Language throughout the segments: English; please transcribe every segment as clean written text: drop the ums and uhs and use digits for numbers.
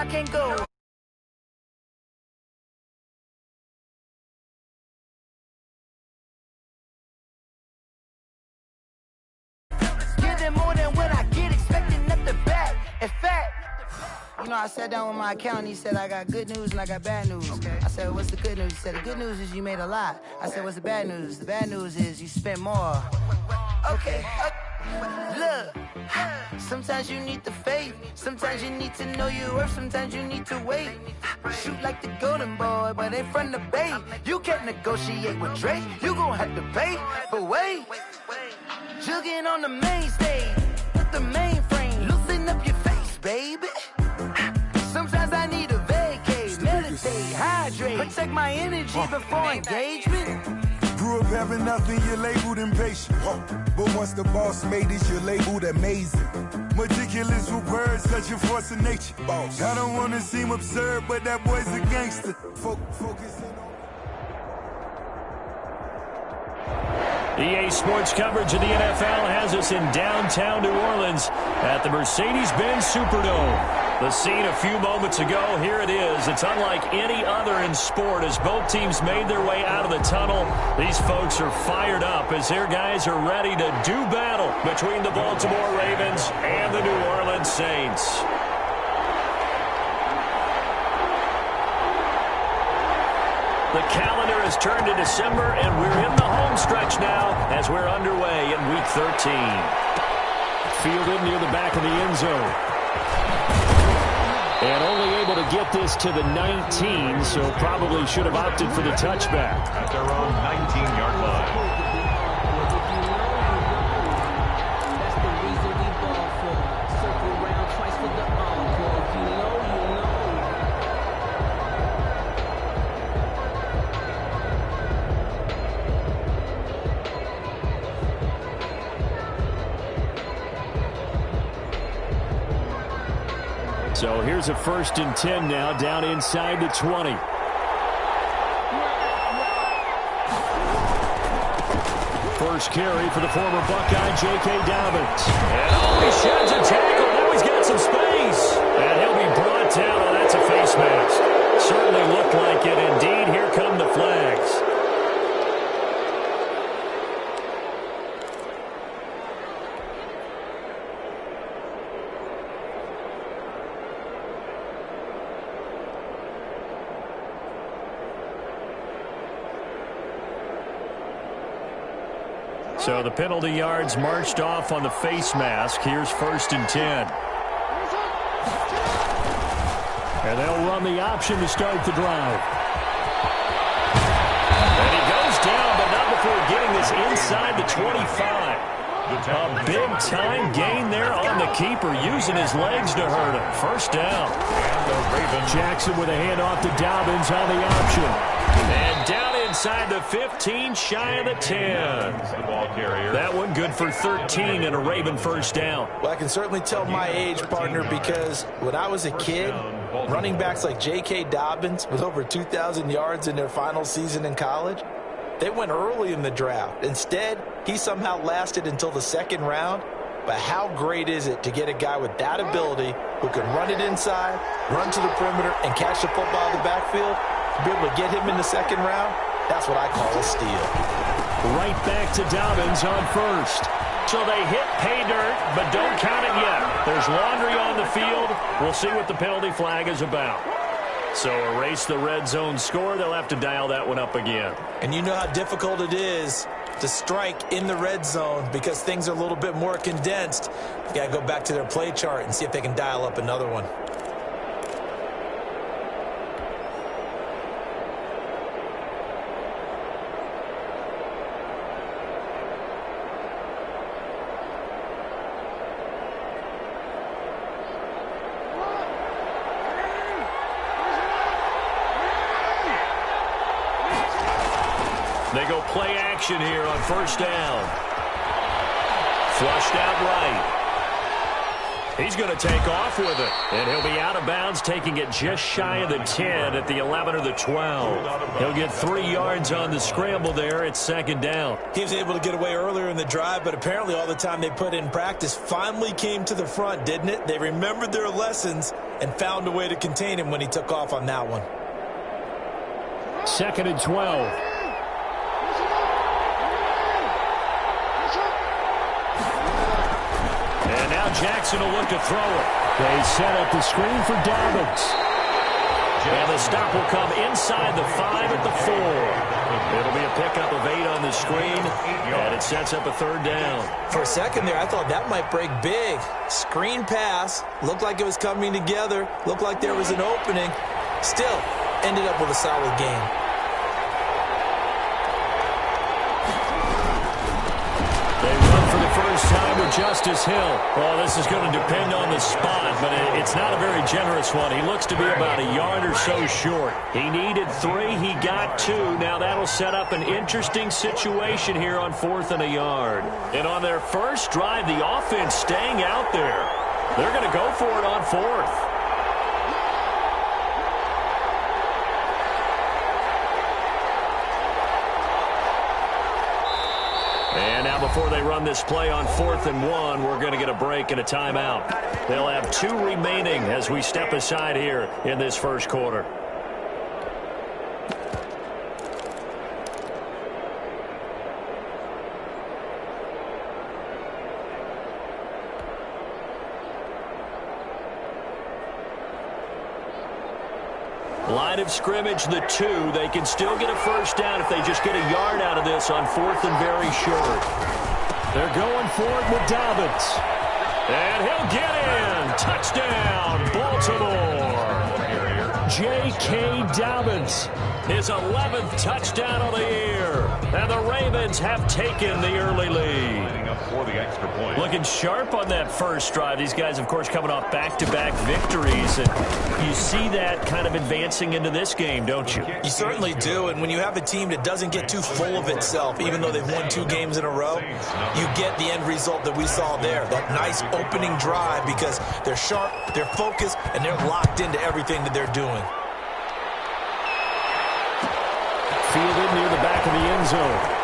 can't go. Give them more than what I get, expecting nothing back. In fact, you know, I sat down with my accountant. He said, I got good news and I got bad news. Okay. I said, what's the good news? He said, the good news is you made a lot. I said, what's the bad news? The bad news is you spent more. Okay. Look, sometimes you need the faith. Sometimes you need to know your worth. Sometimes you need to wait. Shoot like the golden boy, but ain't from the bay. You can't negotiate with Drake. You gon' have to pay. But wait, jugging on the main stage with the mainframe. Loosen up your face, baby. Sometimes I need a vacate, meditate, hydrate, protect my energy before engagement. Grew up having nothing, you're labeled impatient. But once the boss made it, you're labeled amazing. Meticulous with words, such a force of nature. Boss. I don't wanna seem absurd, but that boy's a gangster. Focusing on... EA Sports coverage of the NFL has us in downtown New Orleans at the Mercedes-Benz Superdome. The scene a few moments ago, here it is. It's unlike any other in sport as both teams made their way out of the tunnel. These folks are fired up as their guys are ready to do battle between the Baltimore Ravens and the New Orleans Saints. The calendar has turned to December, and we're in the home stretch now as we're underway in Week 13. Fielded near the back of the end zone. And only able to get this to the 19, so probably should have opted for the touchback. At their own 19-yard line. So here's a 1st and 10 now, down inside the 20. First carry for the former Buckeye, J.K. Dobbins. And he sheds a tackle. Now he's got some space. And he'll be brought down. Oh, that's a face mask. Certainly looked like it. Indeed, here come the flags. So the penalty yards marched off on the face mask. Here's 1st and 10. And they'll run the option to start the drive. And he goes down, but not before getting this inside the 25. A big-time gain there on the keeper, using his legs to hurt him. First down. Jackson with a handoff to Dobbins on the option. And down inside the 15, shy of the 10. That one good for 13 and a Raven first down. Well, I can certainly tell my age, partner, because when I was a kid, running backs like J.K. Dobbins with over 2,000 yards in their final season in college, they went early in the draft. Instead, he somehow lasted until the 2nd round. But how great is it to get a guy with that ability who can run it inside, run to the perimeter, and catch the football in the backfield? To be able to get him in the 2nd round, that's what I call a steal. Right back to Dobbins on 1st. So they hit pay dirt, but don't count it yet. There's laundry on the field. We'll see what the penalty flag is about. So erase the red zone score. They'll have to dial that one up again. And you know how difficult it is to strike in the red zone because things are a little bit more condensed. You got to go back to their play chart and see if they can dial up another one. They go play action here on 1st down. Flushed out right. He's going to take off with it, and he'll be out of bounds, taking it just shy of the 10 at the 11 or the 12. He'll get 3 yards on the scramble there. It's second down. He was able to get away earlier in the drive, but apparently all the time they put in practice finally came to the front, didn't it? They remembered their lessons and found a way to contain him when he took off on that one. Second and 12. And now Jackson will look to throw it. They set up the screen for Dobbins. And the stop will come inside the 5 at the 4. It'll be a pickup of 8 on the screen, and it sets up a third down. For a second there, I thought that might break big. Screen pass, looked like it was coming together, looked like there was an opening. Still, ended up with a solid game. They run for the first time with Justice Hill. Well, this is going to depend on the spot, but it's not a very generous one. He looks to be about a yard or so short. He needed 3. He got 2. Now that'll set up an interesting situation here on 4th and a yard. And on their first drive, the offense staying out there. They're going to go for it on 4th. And now before they run this play on 4th and 1, we're going to get a break and a timeout. They'll have 2 remaining as we step aside here in this first quarter. Line of scrimmage, the 2. They can still get a first down if they just get a yard out of this on 4th and very short. They're going for it with Dobbins. And he'll get in. Touchdown, Baltimore. J.K. Dobbins, his 11th touchdown of the year. And the Ravens have taken the early lead. For the extra point. Looking sharp on that first drive. These guys, of course, coming off back-to-back victories. And you see that kind of advancing into this game, don't you? You certainly do. And when you have a team that doesn't get too full of itself, even though they've won 2 games in a row, you get the end result that we saw there. That nice opening drive because they're sharp, they're focused, and they're locked into everything that they're doing. Fielded near the back of the end zone.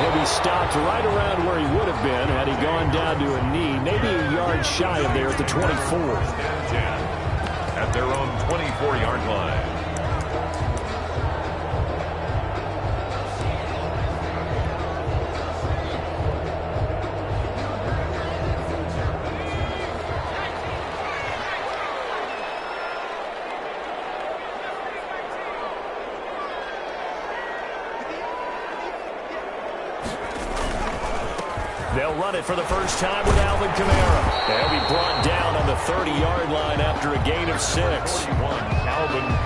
He'll be stopped right around where he would have been had he gone down to a knee, maybe a yard shy of there at the 24. At their own 24-yard line. They'll run it for the first time with Alvin Kamara. They'll be brought down on the 30-yard line after a gain of 6.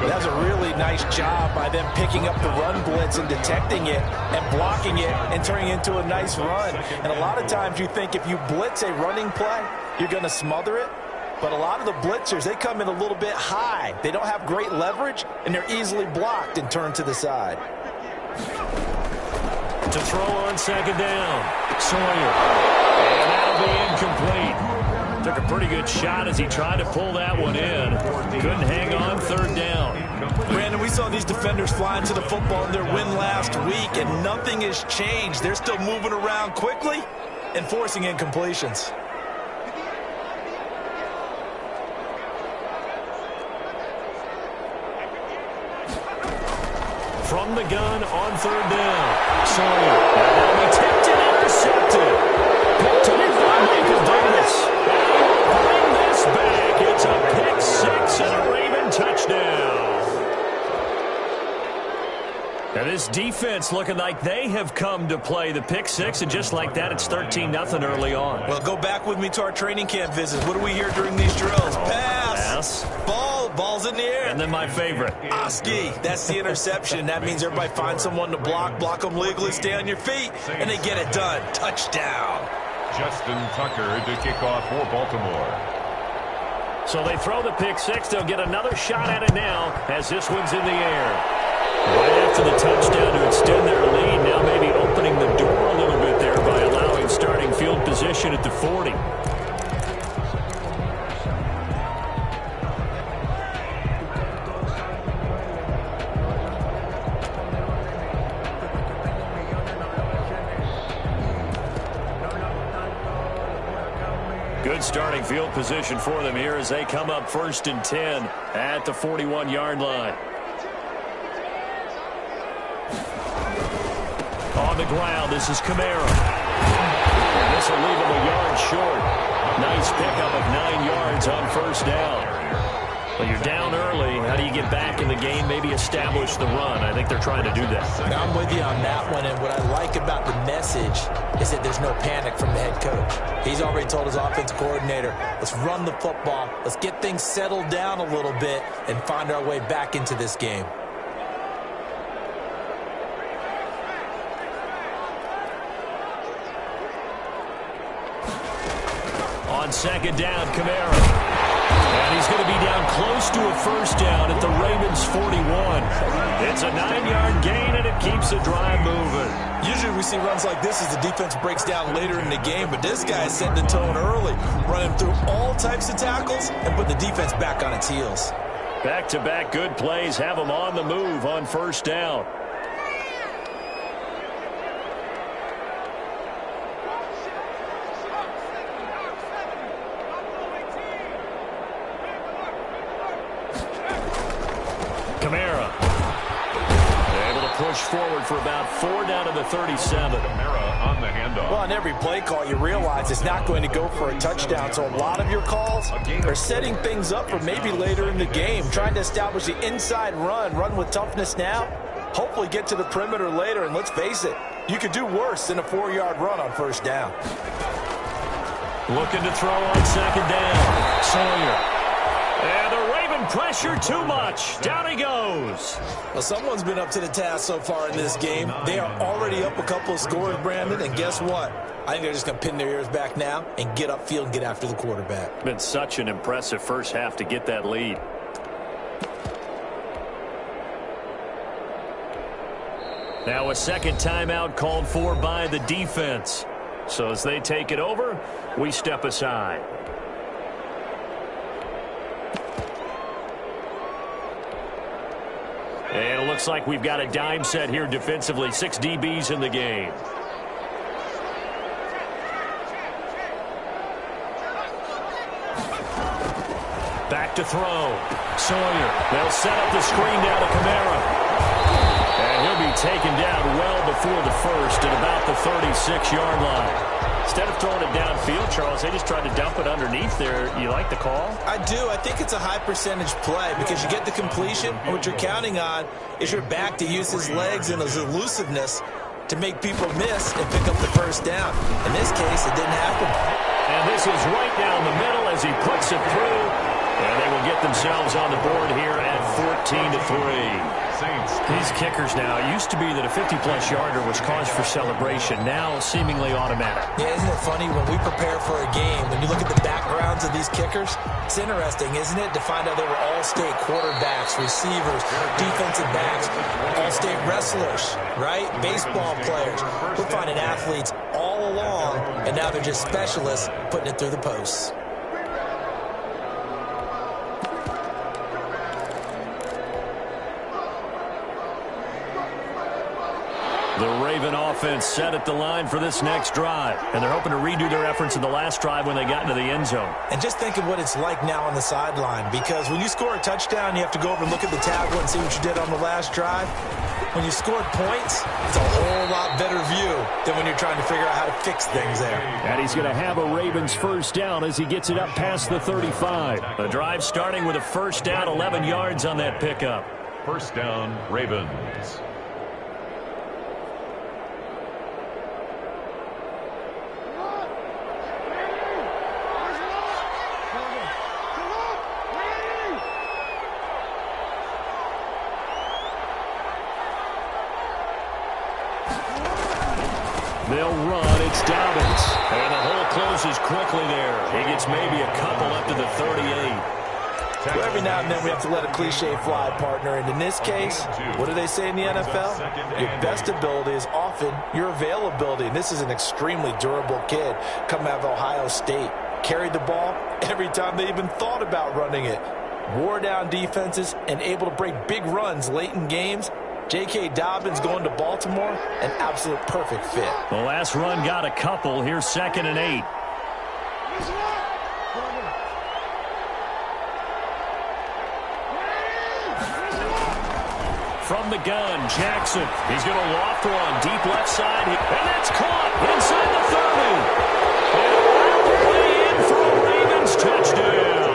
That's a really nice job by them picking up the run blitz and detecting it and blocking it and turning it into a nice run. And a lot of times you think if you blitz a running play, you're going to smother it. But a lot of the blitzers, they come in a little bit high. They don't have great leverage, and they're easily blocked and turned to the side. To throw on second down. Sawyer. And that'll be incomplete. Took a pretty good shot as he tried to pull that one in. Couldn't hang on third down. Brandon, we saw these defenders flying to the football in their win last week, and nothing has changed. They're still moving around quickly and forcing incompletions. From the gun on third down. Sawyer. That'll be tipped and intercepted. Picked up by Michael Davis. Bring this back. It's a pick 6 and a Raven touchdown. Now this defense looking like they have come to play the pick 6, and just like that, it's 13-0 early on. Well, go back with me to our training camp visits. What do we hear during these drills? Pass. Ball's in the air. And then my favorite. Oski, that's the interception. That means everybody finds someone to block them legally, stay on your feet, and they get it done. Touchdown. Justin Tucker to kick off for Baltimore. So they throw the pick 6. They'll get another shot at it now as this one's in the air. Right after the touchdown to extend their lead, now maybe opening the door a little bit there by allowing starting field position at the 40. Good starting field position for them here as they come up 1st and 10 at the 41-yard line. On the ground, this is Kamara. This will leave him a yard short. Nice pickup of 9 yards on 1st down. Well, you're down early. How do you get back in the game, maybe establish the run? I think they're trying to do that. I'm with you on that one, and what I like about the message is that there's no panic from the head coach. He's already told his offensive coordinator, let's run the football, let's get things settled down a little bit, and find our way back into this game. On 2nd down, Kamara. And he's going to be down close to a 1st down at the Ravens' 41. It's a 9-yard gain, and it keeps the drive moving. Usually we see runs like this as the defense breaks down later in the game, but this guy is setting the tone early, running through all types of tackles and putting the defense back on its heels. Back-to-back good plays have them on the move on 1st down. Kamara able to push forward for about 4 down to the 37. Kamara on the handoff. Well, on every play call, you realize it's not going to go for a touchdown, so a lot of your calls are setting things up for maybe later in the game, trying to establish the inside run with toughness now, hopefully get to the perimeter later, and let's face it, you could do worse than a 4-yard run on 1st down. Looking to throw on 2nd down. Sawyer. And the Raven pressure too much. Down he goes. Well, someone's been up to the task so far in this game. They are already up a couple of scores, Brandon, and guess what? I think they're just going to pin their ears back now and get upfield and get after the quarterback. Been such an impressive first half to get that lead. Now a 2nd timeout called for by the defense. So as they take it over, we step aside. And it looks like we've got a dime set here defensively. 6 DBs in the game. Back to throw. Sawyer. They'll set up the screen down to Kamara. And he'll be taken down well before the 1st at about the 36-yard line. Instead of throwing it downfield, Charles, they just tried to dump it underneath there. You like the call? I do. I think it's a high-percentage play because you get the completion, and what you're counting on is your back to use his legs and his elusiveness to make people miss and pick up the 1st down. In this case, it didn't happen. And this is right down the middle as he puts it through. And they will get themselves on the board here at 14-3. These kickers now, it used to be that a 50-plus yarder was cause for celebration. Now seemingly automatic. Yeah, isn't it funny when we prepare for a game, when you look at the backgrounds of these kickers, it's interesting, isn't it, to find out they were all-state quarterbacks, receivers, defensive backs, all-state wrestlers, right? Baseball players. We're finding athletes all along, and now they're just specialists putting it through the posts. The Raven offense set at the line for this next drive. And they're hoping to redo their efforts in the last drive when they got into the end zone. And just think of what it's like now on the sideline, because when you score a touchdown, you have to go over and look at the tablet and see what you did on the last drive. When you scored points, it's a whole lot better view than when you're trying to figure out how to fix things there. And he's going to have a Ravens 1st down as he gets it up past the 35. The drive starting with a 1st down, 11 yards on that pickup. 1st down, Ravens. They'll run. It's Dobbins. And the hole closes quickly there. He gets maybe a couple up to the 38. Well, every now and then we have to let a cliche fly, partner. And in this case, what do they say in the NFL? Your best ability is often your availability. And this is an extremely durable kid coming out of Ohio State. Carried the ball every time they even thought about running it. Wore down defenses and able to break big runs late in games. J.K. Dobbins going to Baltimore, an absolute perfect fit. The last run got a couple. Here's 2nd and 8. From the gun, Jackson. He's going to loft one deep left side. And that's caught inside the 30. And way in for a Ravens touchdown.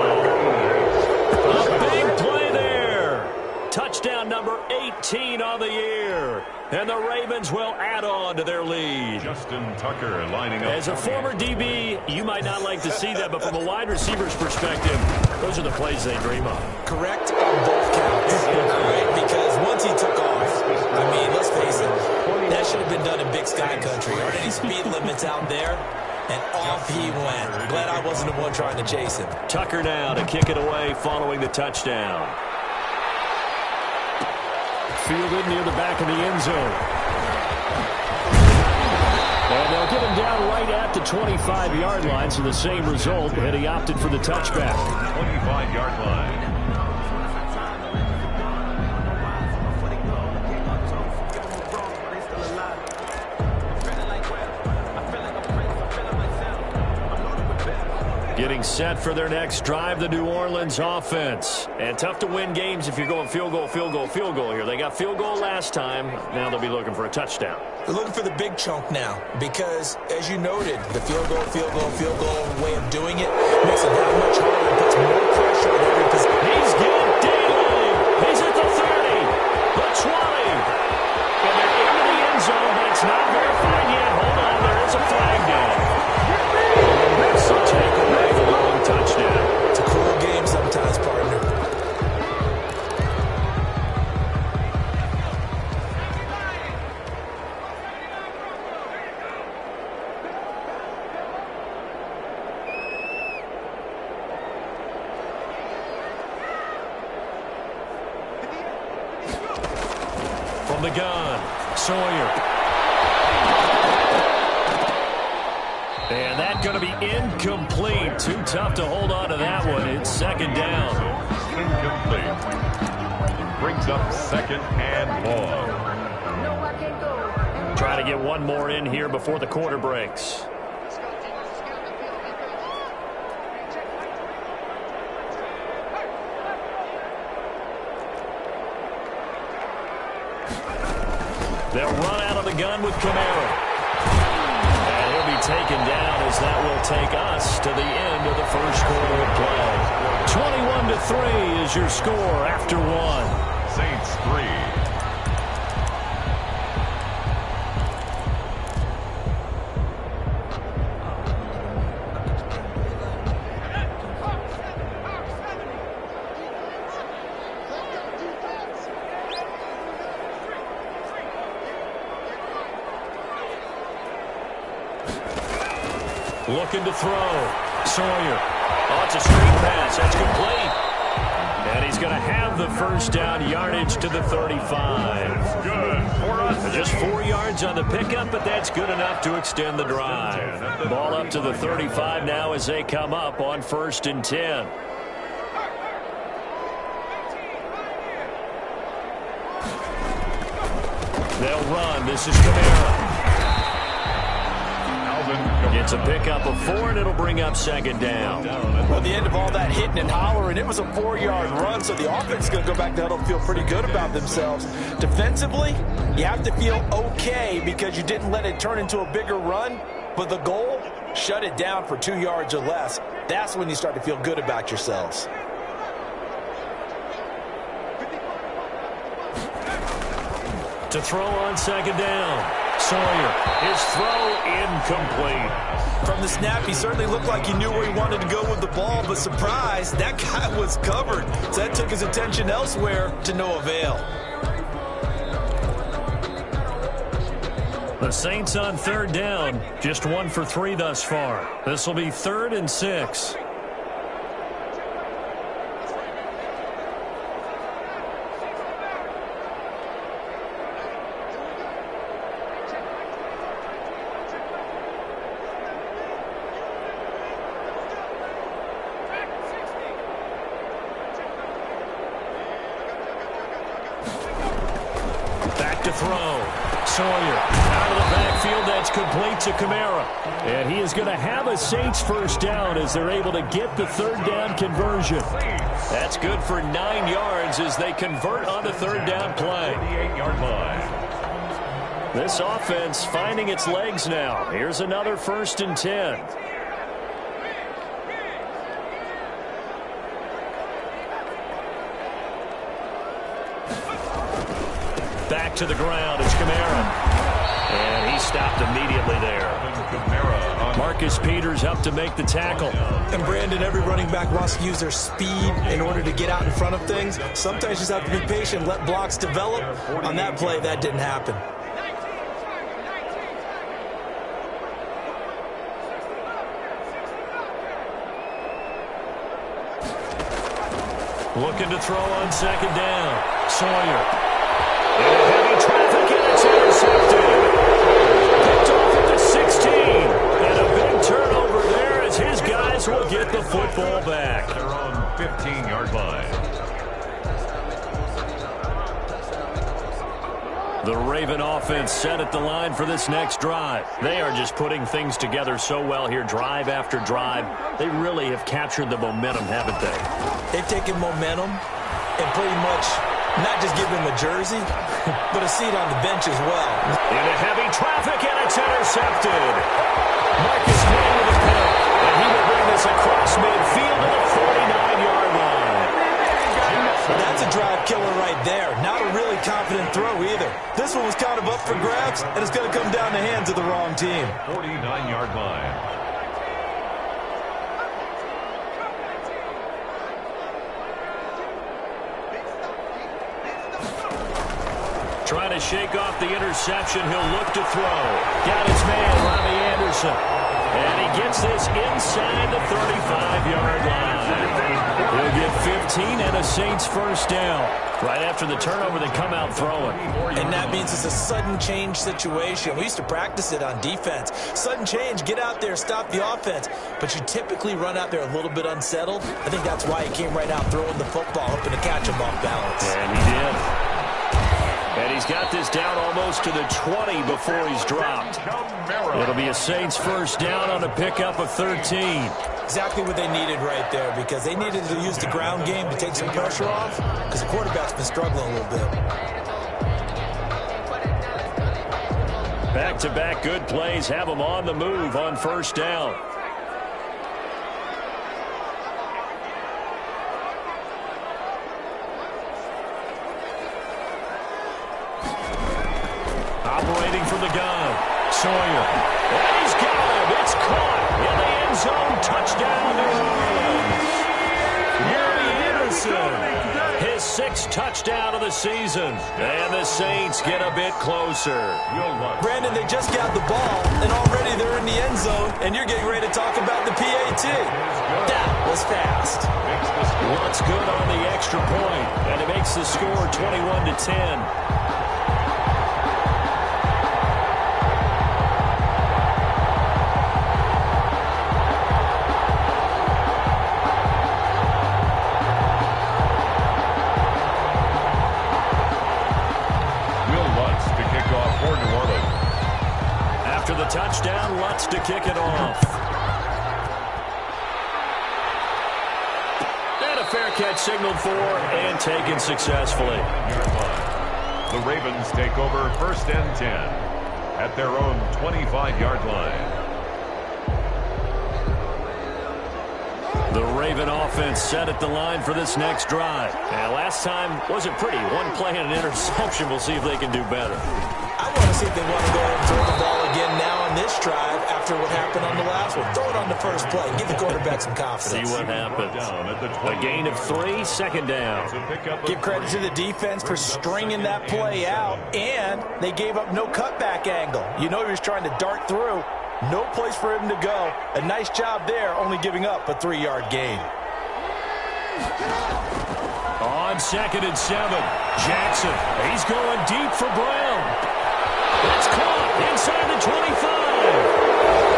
A big play there. Touchdown number 18 on the year. And the Ravens will add on to their lead. Justin Tucker lining up. As a former DB, you might not like to see that, but from a wide receiver's perspective, those are the plays they dream of. Correct on both counts. Right? Because once he took off, I mean, let's face it, that should have been done in Big Sky Country. Aren't any speed limits out there? And off he went. Glad I wasn't the one trying to chase him. Tucker now to kick it away following the touchdown. Fielded near the back of the end zone. And they'll get him down right at the 25-yard line, so the same result, and he opted for the touchback. 25-yard line. Getting set for their next drive, the New Orleans offense. And tough to win games if you're going field goal, field goal, field goal here. They got field goal last time. Now they'll be looking for a touchdown. They're looking for the big chunk now because, as you noted, the field goal way of doing it makes it that much harder and puts more pressure on every position. He's good. Daly. He's at the 30, the 20. And they're into the end zone, but it's not verified yet. Hold on, there is a flag down. So take away the long touchdown. It's a cruel game sometimes, partner. From the gun, Sawyer. And that's going to be incomplete. Too tough to hold on to that one. It's 2nd down. Incomplete. Brings up 2nd and long. Try to get one more in here before the quarter breaks. They'll run out of the gun with Kamara. Taken down as that will take us to the end of the first quarter of play. 21-3 is your score after one. Saints 3. Looking to throw. Sawyer. Oh, it's a screen pass. That's complete. And he's going to have the first down, yardage to the 35. Good for us. Just 4 yards on the pickup, but that's good enough to extend the drive. Ball up to the 35 now as they come up on 1st and 10. They'll run. This is Kamara. Gets a pickup of 4, and it'll bring up 2nd down. Well, the end of all that hitting and hollering, it was a 4-yard run, so the offense is going to go back to huddle and feel pretty good about themselves. Defensively, you have to feel okay because you didn't let it turn into a bigger run, but the goal, shut it down for 2 yards or less. That's when you start to feel good about yourselves. To throw on 2nd down. Sawyer, his throw incomplete. From the snap, he certainly looked like he knew where he wanted to go with the ball, but surprise, that guy was covered. So that took his attention elsewhere to no avail. The Saints on 3rd down, just 1 for 3 thus far. This will be 3rd and 6. to throw. Sawyer out of the backfield. That's complete to Kamara. And he is going to have a Saints first down as they're able to get the third down conversion. That's good for 9 yards as they convert on the third down play. 48-yard line. This offense finding its legs now. Here's another 1st and 10. Back to the ground. It's Kamara. And he stopped immediately there. Marcus Peters up to make the tackle. And Brandon, every running back wants to use their speed in order to get out in front of things. Sometimes you just have to be patient, let blocks develop. On that play, that didn't happen. Looking to throw on 2nd down. Sawyer. Into heavy traffic, and it's intercepted. Picked off at the 16. And a big turnover there as his guys will get the football back. They're on 15-yard line. The Raven offense set at the line for this next drive. They are just putting things together so well here, drive after drive. They really have captured the momentum, haven't they? They've taken momentum and pretty much not just give him a jersey, but a seat on the bench as well. Into heavy traffic, and it's intercepted. Marcus May with a pick, and he will bring this across midfield to the 49-yard line. That's a drive killer right there. Not a really confident throw either. This one was kind of up for grabs, and it's going to come down the hands of the wrong team. 49-yard line. Trying to shake off the interception. He'll look to throw. Got his man, Robbie Anderson. And he gets this inside the 35-yard line. He'll get 15 and a Saints first down. Right after the turnover, they come out throwing. And that means it's a sudden change situation. We used to practice it on defense. Sudden change, get out there, stop the offense. But you typically run out there a little bit unsettled. I think that's why he came right out throwing the football, hoping to catch him off balance. And he did. And he's got this down almost to the 20 before he's dropped. It'll be a Saints first down on a pickup of 13. Exactly what they needed right there, because they needed to use the ground game to take some pressure off, because the quarterback's been struggling a little bit. Back-to-back good plays have them on the move on first down. Operating from the gun, Sawyer. And he's got him. It's caught in the end zone. Touchdown, New Orleans. Gary Anderson, his 6th touchdown of the season. And the Saints get a bit closer. Brandon, they just got the ball, and already they're in the end zone, and you're getting ready to talk about the PAT. That was fast. What's good on the extra point, and it makes the score 21-10. Touchdown, Lutz to kick it off. And a fair catch signaled for and taken successfully. The Ravens take over 1st and 10 at their own 25-yard line. The Raven offense set at the line for this next drive. And last time wasn't pretty. One play and an interception. We'll see if they can do better. I want to see if they want to go ahead and throw the ball again now on this drive after what happened on the last one. Throw it on the first play. Give the quarterback some confidence. See what happens. A gain of 3, 2nd down. Give credit to the defense for stringing that play out, and they gave up no cutback angle. You know he was trying to dart through. No place for him to go. A nice job there, only giving up a 3-yard gain. On 2nd and 7, Jackson. He's going deep for Brown. It's caught inside the 25.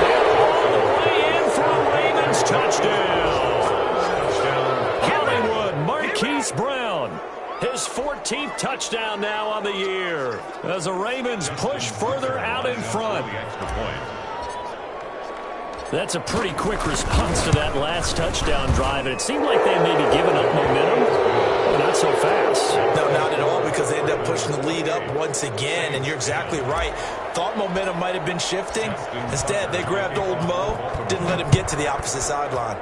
And all the way in for a Ravens touchdown. Hollywood Marquise Brown. His 14th touchdown now on the year as the Ravens push further out in front. That's a pretty quick response to that last touchdown drive. And it seemed like they may be giving up momentum. Not so fast. No, not at all, because they end up pushing the lead up once again. And you're exactly right. Thought momentum might have been shifting. Instead, they grabbed old Mo, didn't let him get to the opposite sideline.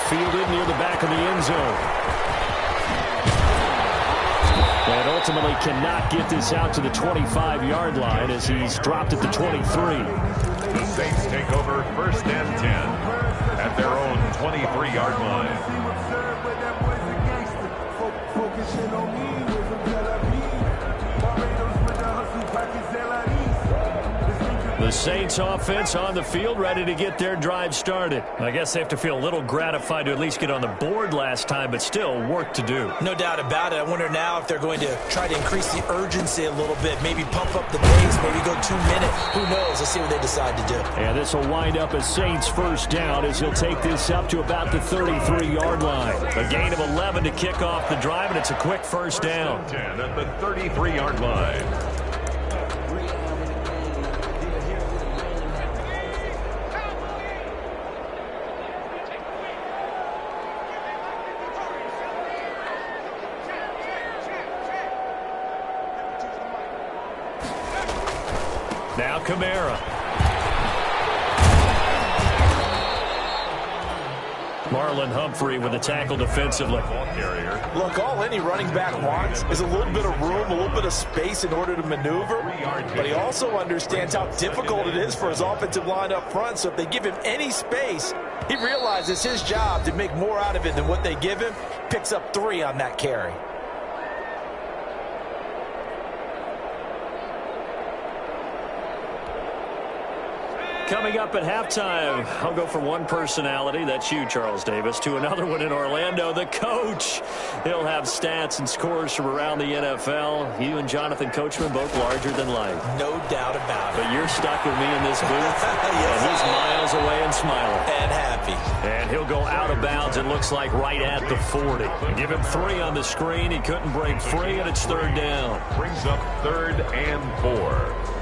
Fielded near the back of the end zone. And ultimately cannot get this out to the 25-yard line as he's dropped at the 23. The Saints take over 1st and 10 at their own 23-yard line. The Saints offense on the field, ready to get their drive started. I guess they have to feel a little gratified to at least get on the board last time, but still work to do. No doubt about it. I wonder now if they're going to try to increase the urgency a little bit, maybe pump up the pace, maybe go 2 minutes. Who knows? Let's see what they decide to do. And this will wind up as Saints first down as he'll take this up to about the 33-yard line. A gain of 11 to kick off the drive, and it's a quick first down. 10 at the 33-yard line. Now Kamara. Marlon Humphrey with a tackle defensively. Look, all any running back wants is a little bit of room, a little bit of space in order to maneuver. But he also understands how difficult it is for his offensive line up front. So if they give him any space, he realizes his job to make more out of it than what they give him. Picks up 3 on that carry. Coming up at halftime, I'll go from one personality, that's you, Charles Davis, to another one in Orlando, the coach. He'll have stats and scores from around the NFL. You and Jonathan Coachman both larger than life. No doubt about it. But you're stuck with me in this booth, yes, and he's miles away and smiling. And happy. And he'll go out of bounds, it looks like, right at the 40. Give him 3 on the screen. He couldn't break free, and it's 3rd down. Brings up 3rd and 4.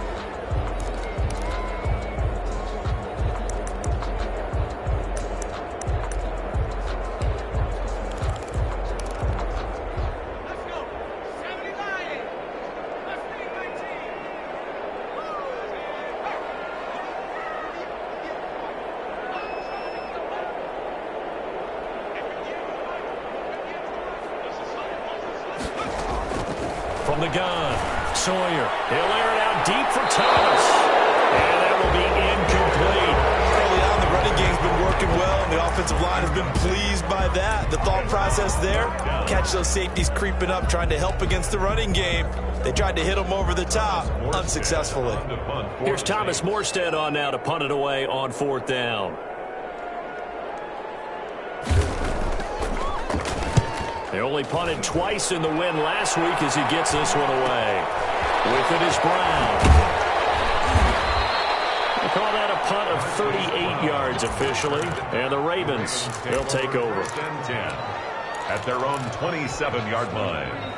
From the gun, Sawyer. He'll air it out deep for Thomas. And that will be incomplete. Early on, the running game's been working well, and the offensive line has been pleased by that. The thought process there, catch those safeties creeping up, trying to help against the running game. They tried to hit them over the top, unsuccessfully. Here's Thomas Morstead on now to punt it away on 4th down. They only punted twice in the win last week as he gets this one away. With it is Brown. They call that a punt of 38 yards officially. And the Ravens, they'll take over. 1st and 10 at their own 27-yard line.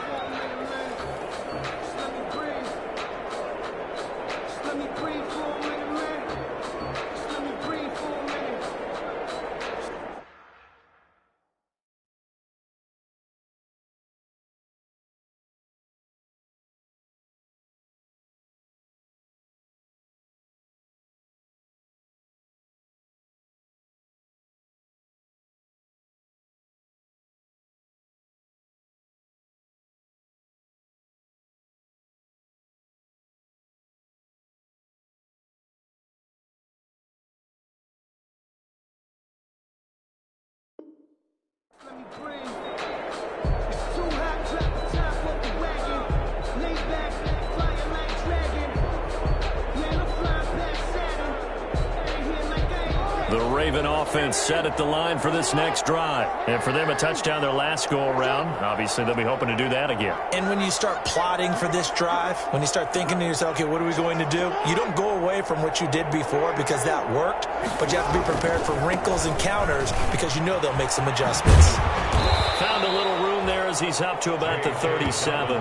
offense set at the line for this next drive. And for them, a touchdown their last go-around. Obviously, they'll be hoping to do that again. And when you start plotting for this drive, when you start thinking to yourself, okay, what are we going to do? You don't go away from what you did before because that worked, but you have to be prepared for wrinkles and counters because you know they'll make some adjustments. Found a little room there as he's up to about the 37.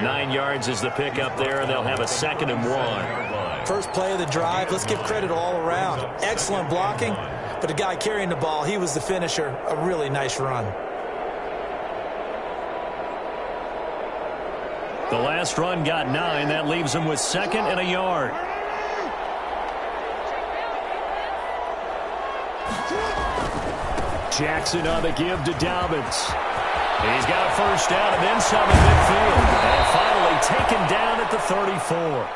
9 yards is the pickup there, and they'll have a 2nd and 1. First play of the drive, let's give credit all around. Excellent blocking, but the guy carrying the ball, he was the finisher. A really nice run. The last run got 9. That leaves him with 2nd and a yard. Jackson on the give to Dobbins. He's got a first down and then some in midfield. And finally taken down at the 34.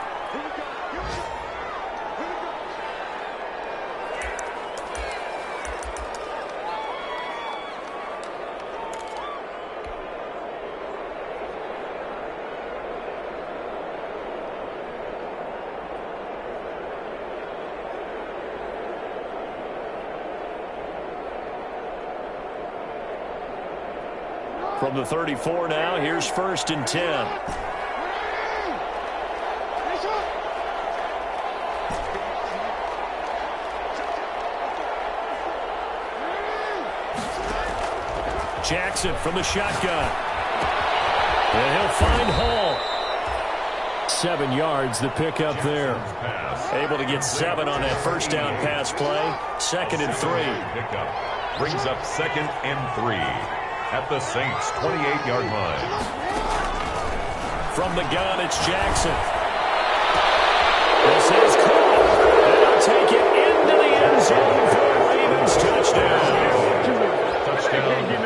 From the 34 now, here's 1st and 10. Jackson from the shotgun. And he'll find Hall. 7 yards, the pickup there. Able to get 7 on that first down pass play. 2nd and 3. Pickup brings up 2nd and 3. At the Saints' 28-yard line. From the gun, it's Jackson. This is caught. And they'll take it into the end zone for a Ravens touchdown.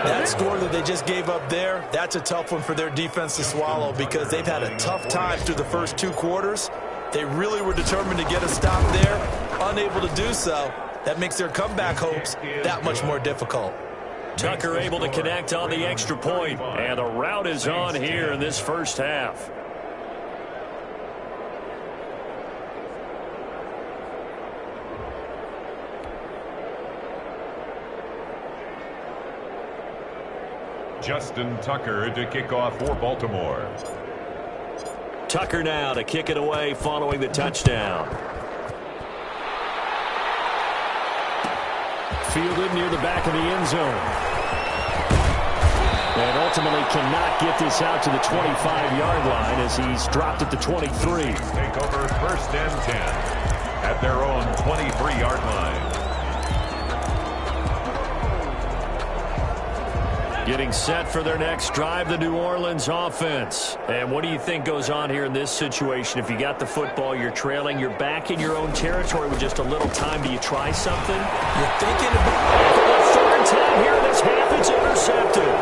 That score that they just gave up there, that's a tough one for their defense to swallow because they've had a tough time through the first 2 quarters. They really were determined to get a stop there, unable to do so. That makes their comeback hopes that much more difficult. Tucker able to connect on the extra point, and the route is on here in this first half. Justin Tucker to kick off for Baltimore. Tucker now to kick it away following the touchdown. Fielded near the back of the end zone. And ultimately cannot get this out to the 25-yard line as he's dropped at the 23. Take over 1st and 10 at their own 23-yard line. Getting set for their next drive, the New Orleans offense. And what do you think goes on here in this situation? If you got the football, you're trailing, you're back in your own territory with just a little time. Do you try something? You're thinking about it. For the 3rd time here in this half, it's intercepted.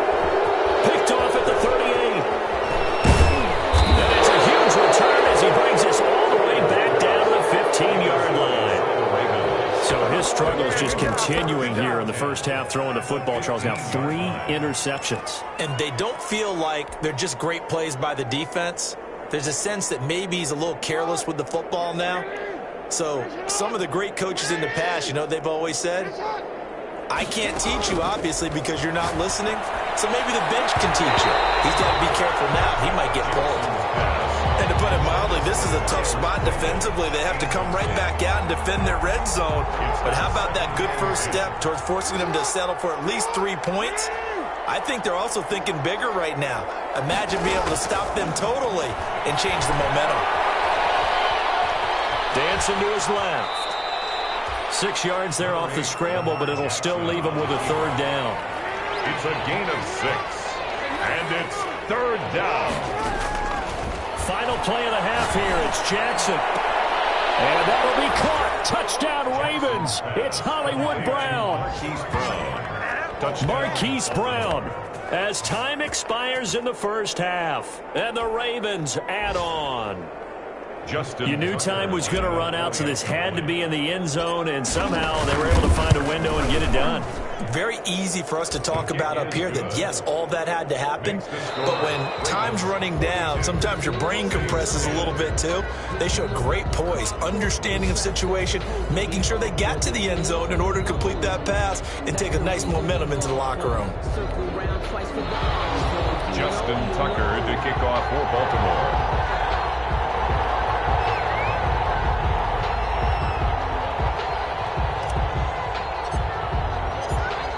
Picked off at the 38. And it's a huge return as he brings us all the way back down to the 15-yard line. So his struggles just continuing here in the first half throwing the football. Charles, now 3 interceptions. And they don't feel like they're just great plays by the defense. There's a sense that maybe he's a little careless with the football now. So some of the great coaches in the past, you know, they've always said, I can't teach you, obviously, because you're not listening. So maybe the bench can teach you. He's got to be careful now. He might get pulled. And to put it mildly, this is a tough spot defensively. They have to come right back out and defend their red zone. But how about that good first step towards forcing them to settle for at least 3 points? I think they're also thinking bigger right now. Imagine being able to stop them totally and change the momentum. Dancing to his left. 6 yards there off the scramble, but it'll still leave him with a 3rd down. It's a gain of 6, and it's 3rd down. Final play of the half here. It's Jackson. And that'll be caught. Touchdown, Ravens. It's Hollywood Brown. Marquise Brown. As time expires in the first half. And the Ravens add on. You knew time was going to run out, so this had to be in the end zone, and somehow they were able to find a window and get it done. very easy for us to talk about up here that, yes, all that had to happen. But when time's running down, sometimes your brain compresses a little bit too. They showed great poise, understanding of situation, making sure they got to the end zone in order to complete that pass and take a nice momentum into the locker room. Justin Tucker to kick off for Baltimore.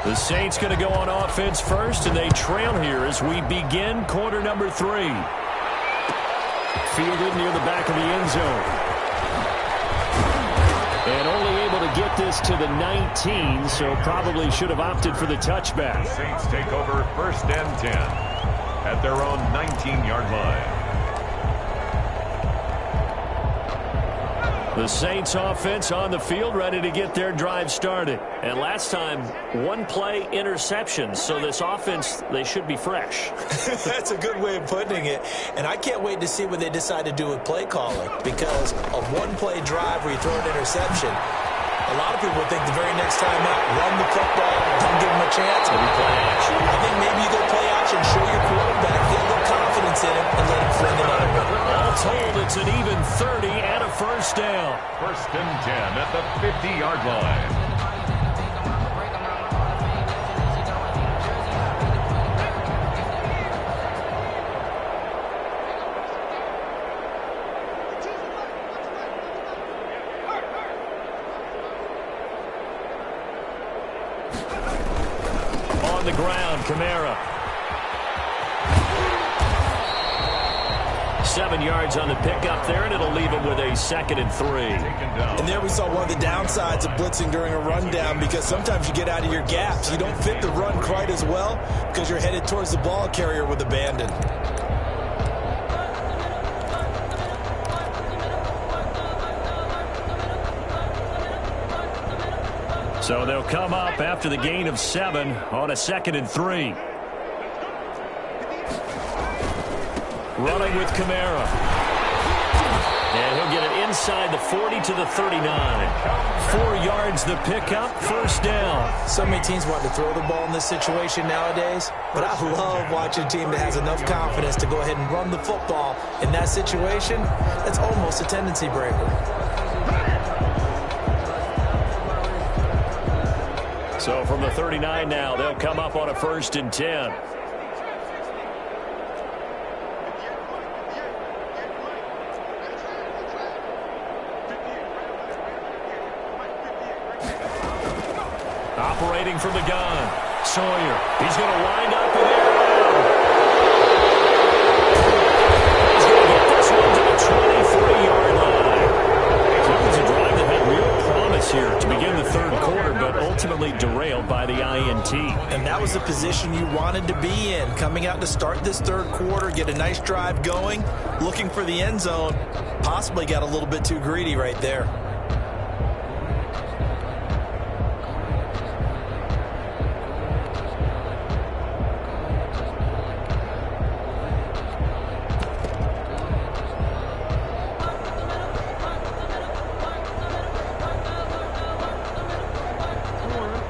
The Saints going to go on offense first, and they trail here as we begin quarter number 3. Fielded near the back of the end zone. And only able to get this to the 19, so probably should have opted for the touchback. The Saints take over 1st and 10 at their own 19-yard line. The Saints offense on the field, ready to get their drive started. And last time, one play interception. So this offense, they should be fresh. That's a good way of putting it. And I can't wait to see what they decide to do with play calling. Because a one-play drive where you throw an interception, a lot of people would think the very next time out, run the football, don't give them a chance. Maybe play action. I think maybe you go play action, show your quarterback, get a little confidence in him, and let him fling another one. All told, it's an even 30 and a first down. 1st and 10 at the 50-yard line. On the ground, Kamara. 7 yards on the pickup there, and it'll leave him with a 2nd and 3. And there we saw one of the downsides of blitzing during a rundown, because sometimes you get out of your gaps. You don't fit the run quite as well because you're headed towards the ball carrier with abandon. So they'll come up after the gain of 7 on a 2nd and 3. Running with Kamara. And he'll get it inside the 40 to the 39. 4 yards the pickup, first down. So many teams want to throw the ball in this situation nowadays, but I love watching a team that has enough confidence to go ahead and run the football in that situation. That's almost a tendency breaker. So from the 39 now, they'll come up on a 1st and 10. Operating from the gun, Sawyer. He's going to wind up in there. He's going to get this one to the 23-yard line. So it was a drive that had real promise here to begin the 3rd quarter, but ultimately derailed by the INT. And that was the position you wanted to be in, coming out to start this 3rd quarter, get a nice drive going, looking for the end zone. Possibly got a little bit too greedy right there.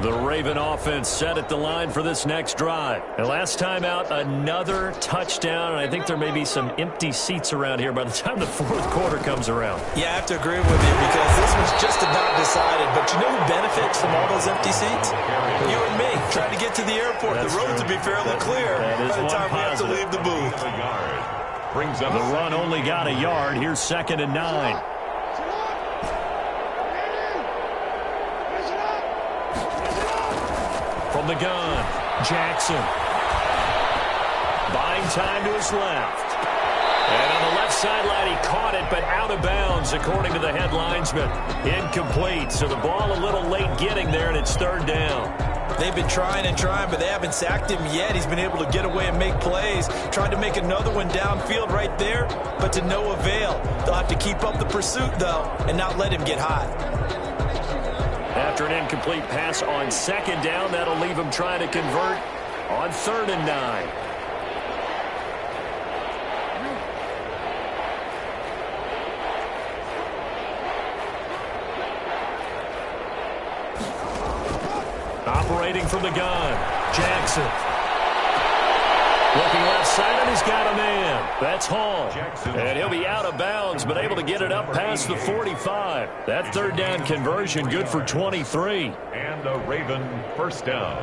The Raven offense set at the line for this next drive. And last time out, another touchdown. And I think there may be some empty seats around here by the time the 4th quarter comes around. Yeah, I have to agree with you because this was just about decided. But you know who benefits from all those empty seats? You and me, trying to get to the airport. The roads would be fairly clear by the time we have to leave the booth. Brings up the run only got a yard. Here's 2nd and 9. From the gun, Jackson. Buying time to his left. And on the left sideline, he caught it, but out of bounds, according to the head linesman. Incomplete, so the ball a little late getting there, and it's 3rd down. They've been trying and trying, but they haven't sacked him yet. He's been able to get away and make plays. Tried to make another one downfield right there, but to no avail. They'll have to keep up the pursuit, though, and not let him get hot. After an incomplete pass on 2nd down, that'll leave him trying to convert on 3rd and 9. Operating from the gun, Jackson. Looking left side, and he's got a man. That's Hall. And he'll be out of bounds, but able to get it up past the 45. That third down conversion good for 23. And a Raven first down.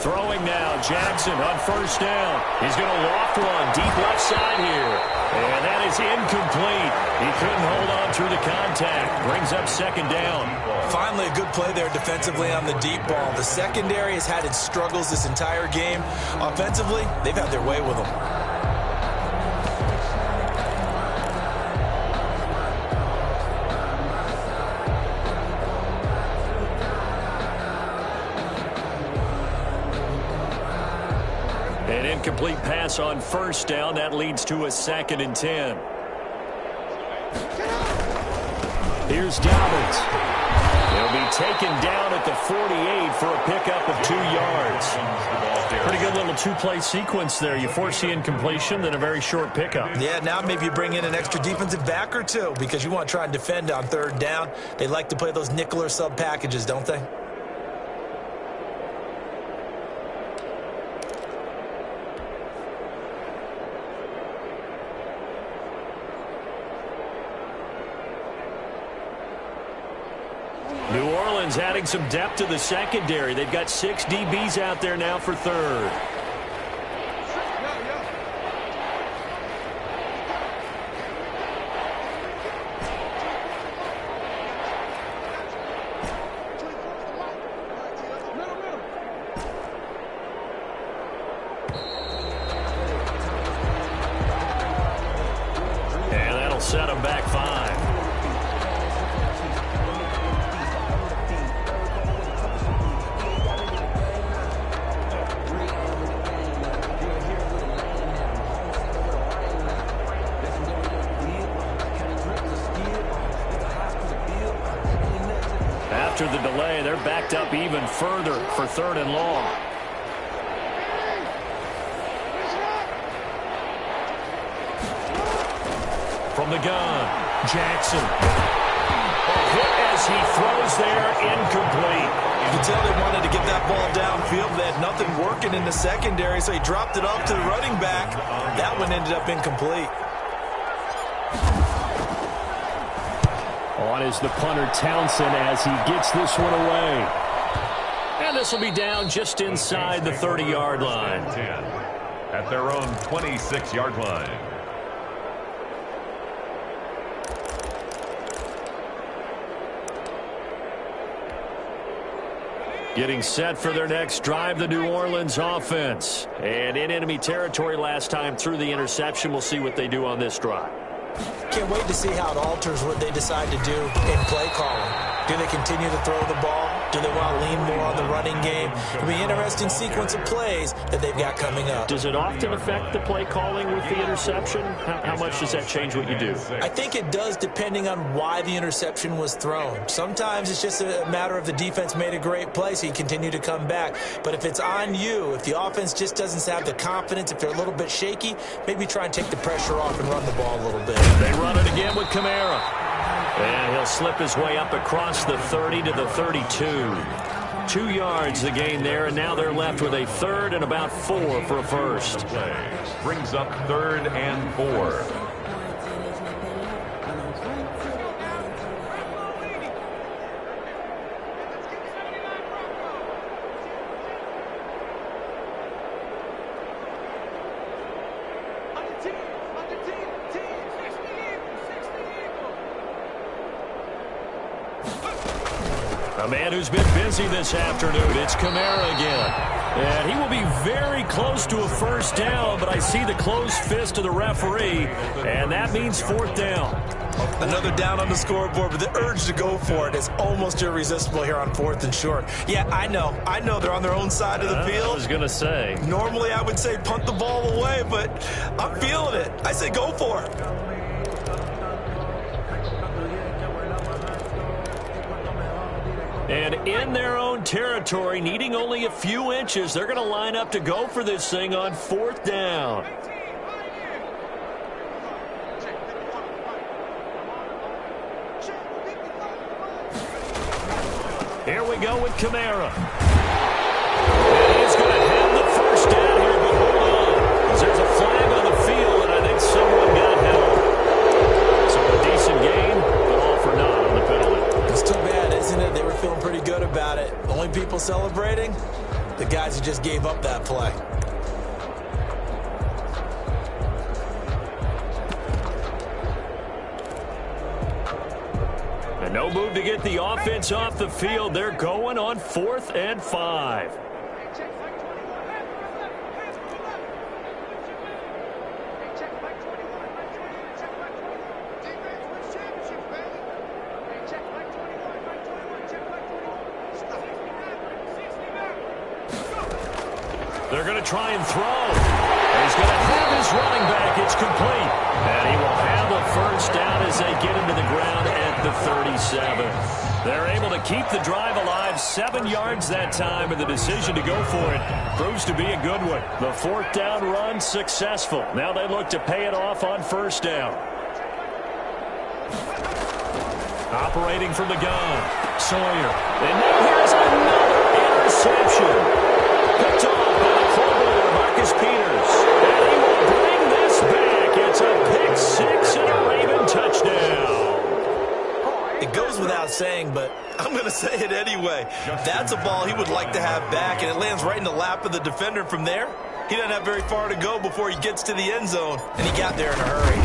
Throwing now, Jackson on first down. He's going to loft one deep left side here. And that is incomplete. He couldn't hold on through the contact. Brings up second down. Finally a good play there defensively on the deep ball. The secondary has had its struggles this entire game. Offensively, they've had their way with them. An incomplete pass on first down. That leads to a 2nd and 10. Here's Dobbins. He'll be taken down at the 48 for a pickup of 2 yards. Pretty good little two-play sequence there. You force the incompletion, then a very short pickup. Yeah, now maybe you bring in an extra defensive back or two because you want to try and defend on third down. They like to play those nickel or sub packages, don't they? New Orleans adding some depth to the secondary. They've got 6 DBs out there now for third. And that'll set them back 5. After the delay, they're backed up even further for 3rd and long. From the gun, Jackson. Hit as he throws there, incomplete. You can tell they wanted to get that ball downfield. They had nothing working in the secondary, so he dropped it off to the running back. That one ended up incomplete. On is the punter Townsend as he gets this one away. And this will be down just inside the 30-yard line. 10 at their own 26-yard line. Getting set for their next drive, the New Orleans offense. And in enemy territory last time through the interception. We'll see what they do on this drive. Can't wait to see how it alters what they decide to do in play calling. Do they continue to throw the ball? Do they want to lean more on the running game? It'll be an interesting sequence of plays that they've got coming up. Does it often affect the play calling with the interception? How much does that change what you do? I think it does depending on why the interception was thrown. Sometimes it's just a matter of the defense made a great play, so you continue to come back. But if it's on you, if the offense just doesn't have the confidence, if they're a little bit shaky, maybe try and take the pressure off and run the ball a little bit. They run it again with Kamara. And he'll slip his way up across the 30 to the 32. 2 yards the gain there, and now they're left with a 3rd and about 4 for a first. Brings up 3rd and 4. A man who's been busy this afternoon, it's Kamara again. And he will be very close to a first down, but I see the closed fist of the referee, and that means 4th down. Another down on the scoreboard, but the urge to go for it is almost irresistible here on 4th and short. Yeah, I know they're on their own side of the field. I was going to say. Normally I would say punt the ball away, but I'm feeling it. I say go for it. And in their own territory, needing only a few inches, they're going to line up to go for this thing on 4th down. Here we go with Kamara. And he's going to have the first down here, but hold on. Because there's a flag on the field, and I think someone got held. So a decent game, but all for naught on the penalty. It's too bad, isn't it? They were feeling pretty good about it. The only people celebrating, the guys who just gave up that play. And no move to get the offense off the field. They're going on 4th and 5. They're going to try and throw. And he's going to have his running back. It's complete. And he will have a first down as they get him to the ground at the 37. They're able to keep the drive alive, 7 yards that time, and the decision to go for it proves to be a good one. The 4th down run successful. Now they look to pay it off on 1st down. Operating from the gun, Sawyer. And now here's another interception. Picked off by the fullback, Marcus Peters. And he will bring this back. It's a pick 6 and a Raven touchdown. It goes without saying, but I'm going to say it anyway. That's a ball he would like to have back, and it lands right in the lap of the defender from there. He doesn't have very far to go before he gets to the end zone, and he got there in a hurry.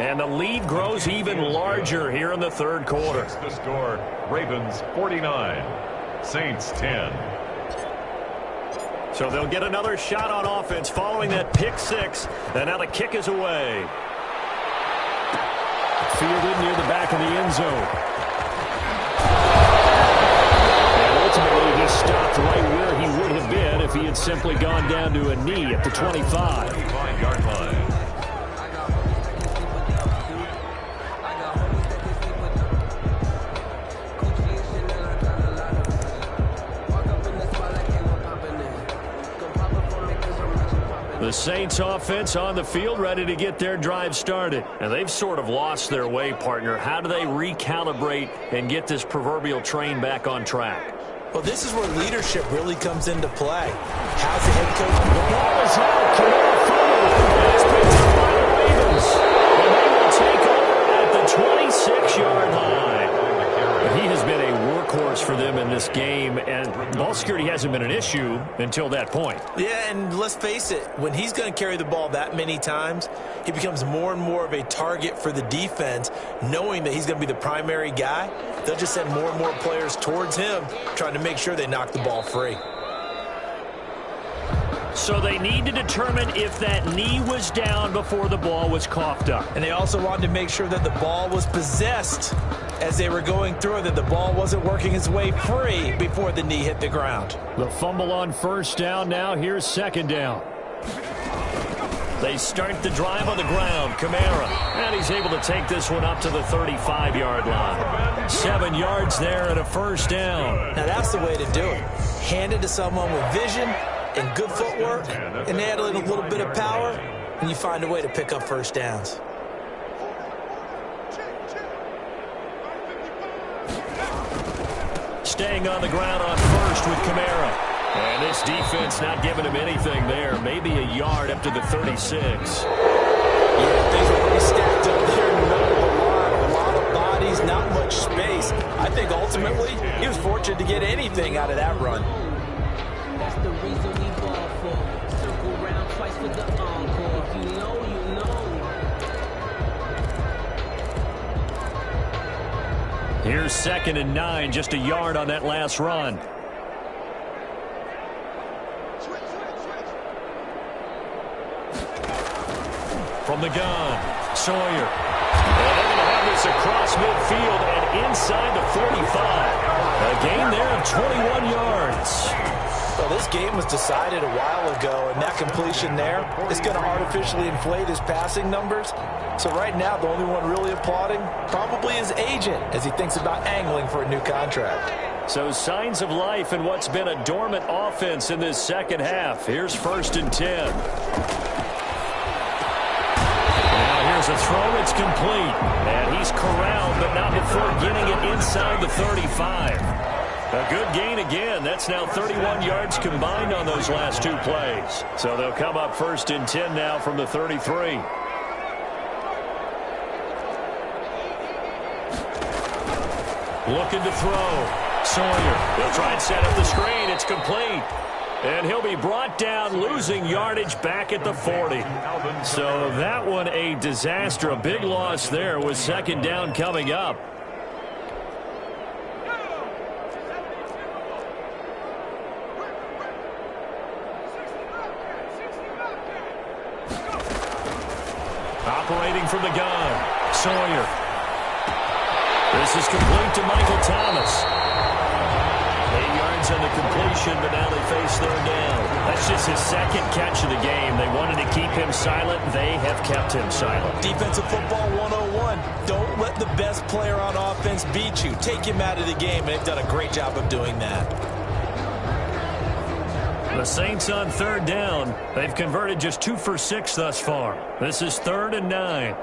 And the lead grows even larger here in the 3rd quarter. The score, Ravens 49, Saints 10. So they'll get another shot on offense following that pick 6. And now the kick is away. Fielded near the back of the end zone. And ultimately he stopped right where he would have been if he had simply gone down to a knee at the 25. 25-yard line. The Saints offense on the field ready to get their drive started. And they've sort of lost their way, partner. How do they recalibrate and get this proverbial train back on track? Well, this is where leadership really comes into play. How's the head coach? The ball is out. Kamara through. It's picked up by the Ravens. And they will take over at the 26-yard line. He has been a workhorse for them in this game, and ball security hasn't been an issue until that point. Yeah, and let's face it, when he's going to carry the ball that many times, he becomes more and more of a target for the defense, knowing that he's going to be the primary guy. They'll just send more and more players towards him, trying to make sure they knock the ball free. So they need to determine if that knee was down before the ball was coughed up. And they also wanted to make sure that the ball was possessed as they were going through, that the ball wasn't working its way free before the knee hit the ground. The fumble on 1st down now. Here's 2nd down. They start the drive on the ground. Kamara. And he's able to take this one up to the 35-yard line. 7 yards there and a 1st down. Now that's the way to do it. Hand it to someone with vision and good footwork, and add a little bit of power, and you find a way to pick up 1st downs. Staying on the ground on 1st with Kamara. And this defense not giving him anything there. Maybe a yard up to the 36. Yeah, things are pretty stacked up there in the middle of the line. A lot of bodies, not much space. I think ultimately he was fortunate to get anything out of that run. That's the reason we ball for. Circle round twice for the encore. If you know, you know. Here's 2nd and 9, just a yard on that last run. From the gun, Sawyer. And they're going to have this across midfield and inside the 45. A gain there of 21 yards. Well, this game was decided a while ago, and that completion there is going to artificially inflate his passing numbers. So right now, the only one really applauding probably his agent as he thinks about angling for a new contract. So signs of life in what's been a dormant offense in this second half. Here's 1st and 10. Now here's a throw. It's complete. And he's corralled, but not before getting it inside the 35. A good gain again. That's now 31 yards combined on those last 2 plays. So they'll come up 1st and 10 now from the 33. Looking to throw. Sawyer will try and set up the screen. It's complete. And he'll be brought down, losing yardage back at the 40. So that one a disaster. A big loss there with 2nd down coming up. Operating from the gun, Sawyer. This is complete to Michael Thomas. 8 yards on the completion, but now they face 3rd down. That's just his 2nd catch of the game. They wanted to keep him silent. They have kept him silent. Defensive football 101. Don't let the best player on offense beat you. Take him out of the game, and they've done a great job of doing that. The Saints on 3rd down. They've converted just 2 for 6 thus far. This is 3rd and 9.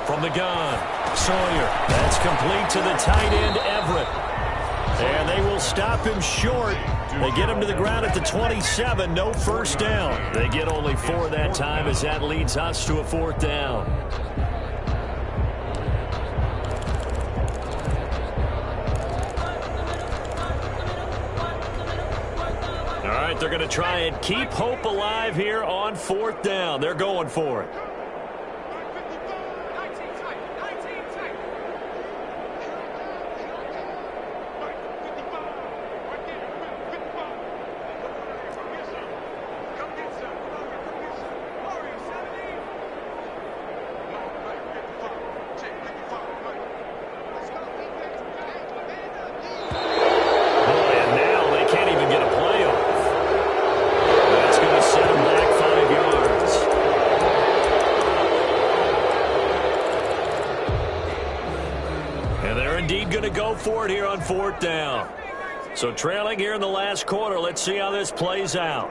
From the gun, Sawyer. That's complete to the tight end, Everett. And they will stop him short. They get him to the ground at the 27. No 1st down. They get only 4 that time as that leads us to a 4th down. All right, they're going to try and keep hope alive here on 4th down. They're going for it. For it here on 4th down. So trailing here in the last quarter. Let's see how this plays out.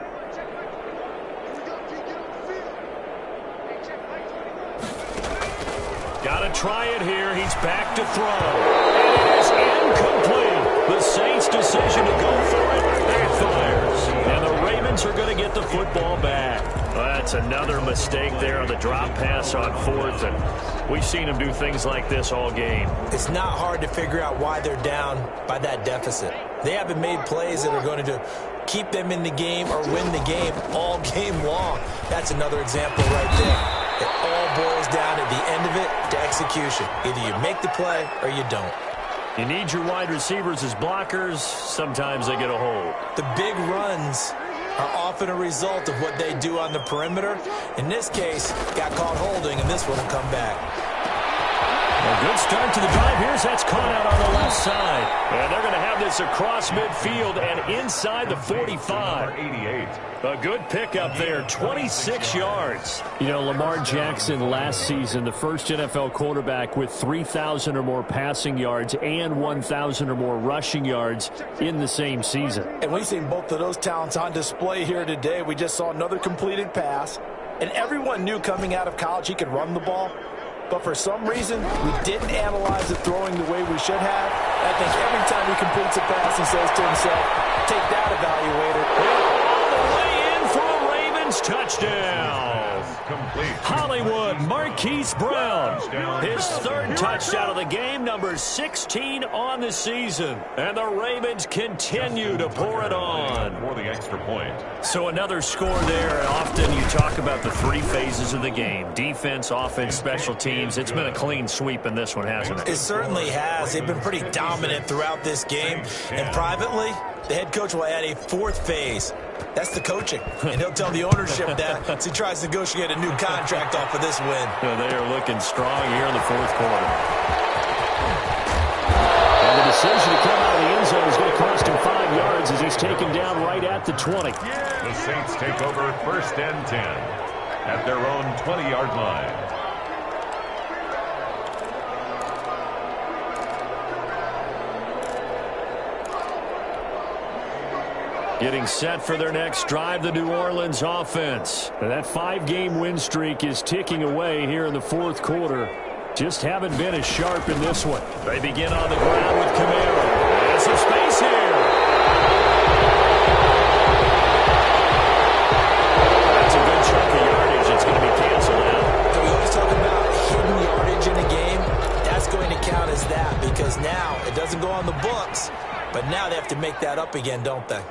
Got to try it here. He's back to throw. And it is incomplete. The Saints' decision to go for it backfires. And the Ravens are going to get the football back. Well, that's another mistake there on the drop pass on 4th. And we've seen them do things like this all game. It's not hard to figure out why they're down by that deficit. They haven't made plays that are going to keep them in the game or win the game all game long. That's another example right there. It all boils down at the end of it to execution. Either you make the play or you don't. You need your wide receivers as blockers. Sometimes they get a hold. The big runs are often a result of what they do on the perimeter. In this case, got caught holding, and this one will come back. A good start to the drive. Here's that's caught out on the left side. And they're going to have this across midfield and inside the 45. 88. A good pickup there, 26 yards. You know, Lamar Jackson last season, the first NFL quarterback with 3,000 or more passing yards and 1,000 or more rushing yards in the same season. And we've seen both of those talents on display here today. We just saw another completed pass. And everyone knew coming out of college he could run the ball. But for some reason, we didn't analyze it throwing the way we should have. I think every time he completes a pass, he says to himself, take that, evaluator. All the way in for a Ravens touchdown. Complete. Hollywood Marquise Brown, his third touchdown of the game, number 16 on the season. And the Ravens continue to pour it on. For the extra point. So another score there. Often you talk about the three phases of the game: defense, offense, special teams. It's been a clean sweep in this one, hasn't it? It certainly has. They've been pretty dominant throughout this game. And privately, the head coach will add a fourth phase. That's the coaching. And he'll tell the ownership that as he tries to negotiate a new contract off of this win. They are looking strong here in the fourth quarter. And the decision to come out of the end zone is going to cost him 5 yards as he's taken down right at the 20. The Saints take over 1st and 10 at their own 20-yard line. Getting set for their next drive, the New Orleans offense. And that 5-game win streak is ticking away here in the fourth quarter. Just haven't been as sharp in this one. They begin on the ground with Camara. There's some space here. That's a good chunk of yardage. It's going to be canceled out. We always talk about hidden yardage in a game. That's going to count as that because now it doesn't go on the books, but now they have to make that up again, don't they?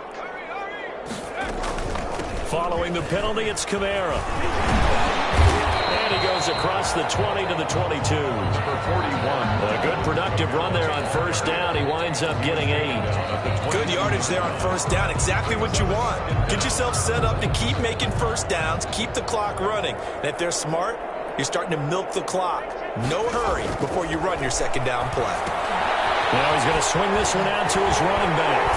Following the penalty, it's Camara. And he goes across the 20 to the 22. For 41. A good productive run there on first down. He winds up getting 8. Good yardage there on first down. Exactly what you want. Get yourself set up to keep making first downs, keep the clock running. And if they're smart, you're starting to milk the clock. No hurry before you run your second down play. Now he's going to swing this one out to his running back.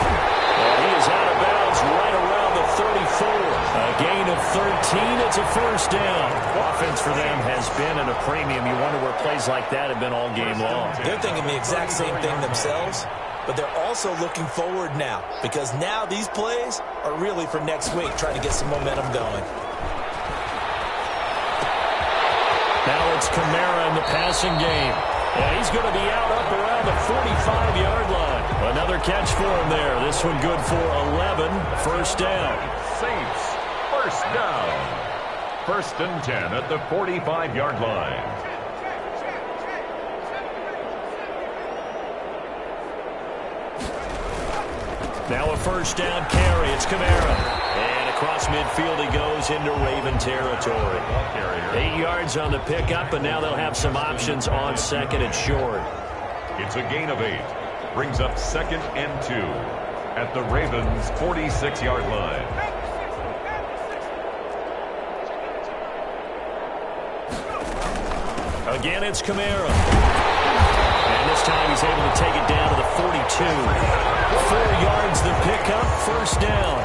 And he is out of bounds right around the 34. A gain of 13. It's a first down. Offense for them has been at a premium. You wonder where plays like that have been all game long. They're thinking the exact same thing themselves, but they're also looking forward now because now these plays are really for next week, trying to get some momentum going. Now it's Camara in the passing game. And he's going to be out up around the 45-yard line. Another catch for him there. This one good for 11. First down. Saints, first down. 1st and 10 at the 45-yard line. Now a first down carry. It's Camara. And across midfield he goes into Raven territory. 8 yards on the pickup, and now they'll have some options on second and short. It's a gain of 8. Brings up 2nd and 2 at the Ravens' 46-yard line. Again, it's Camara. And this time he's able to take it down to the 42. 4 yards the pickup, first down.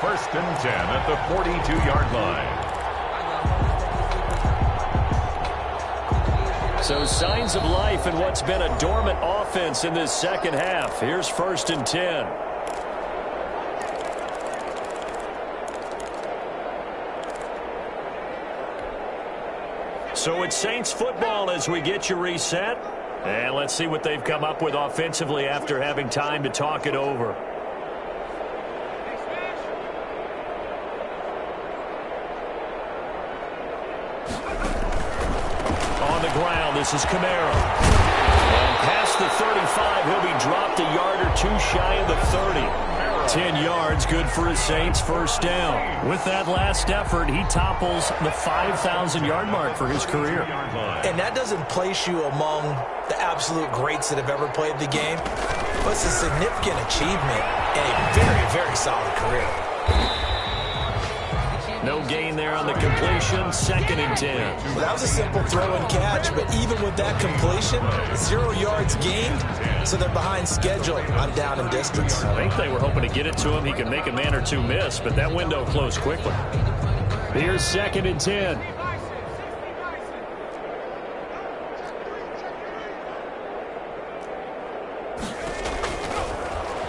1st and 10 at the 42-yard line. So signs of life in what's been a dormant offense in this second half. Here's 1st and 10. So it's Saints football as we get you reset. And let's see what they've come up with offensively after having time to talk it over. On the ground, this is Camara. And past the 35, he'll be dropped a yard or two shy of the 30. 10 yards, good for his Saints, first down. With that last effort, he topples the 5,000-yard mark for his career. And that doesn't place you among the absolute greats that have ever played the game, but it's a significant achievement and a very, very solid career. No gain there on the completion, 2nd and 10. Well, that was a simple throw and catch, but even with that completion, 0 yards gained, so they're behind schedule on down and distance. I think they were hoping to get it to him. He could make a man or two miss, but that window closed quickly. Here's 2nd and 10.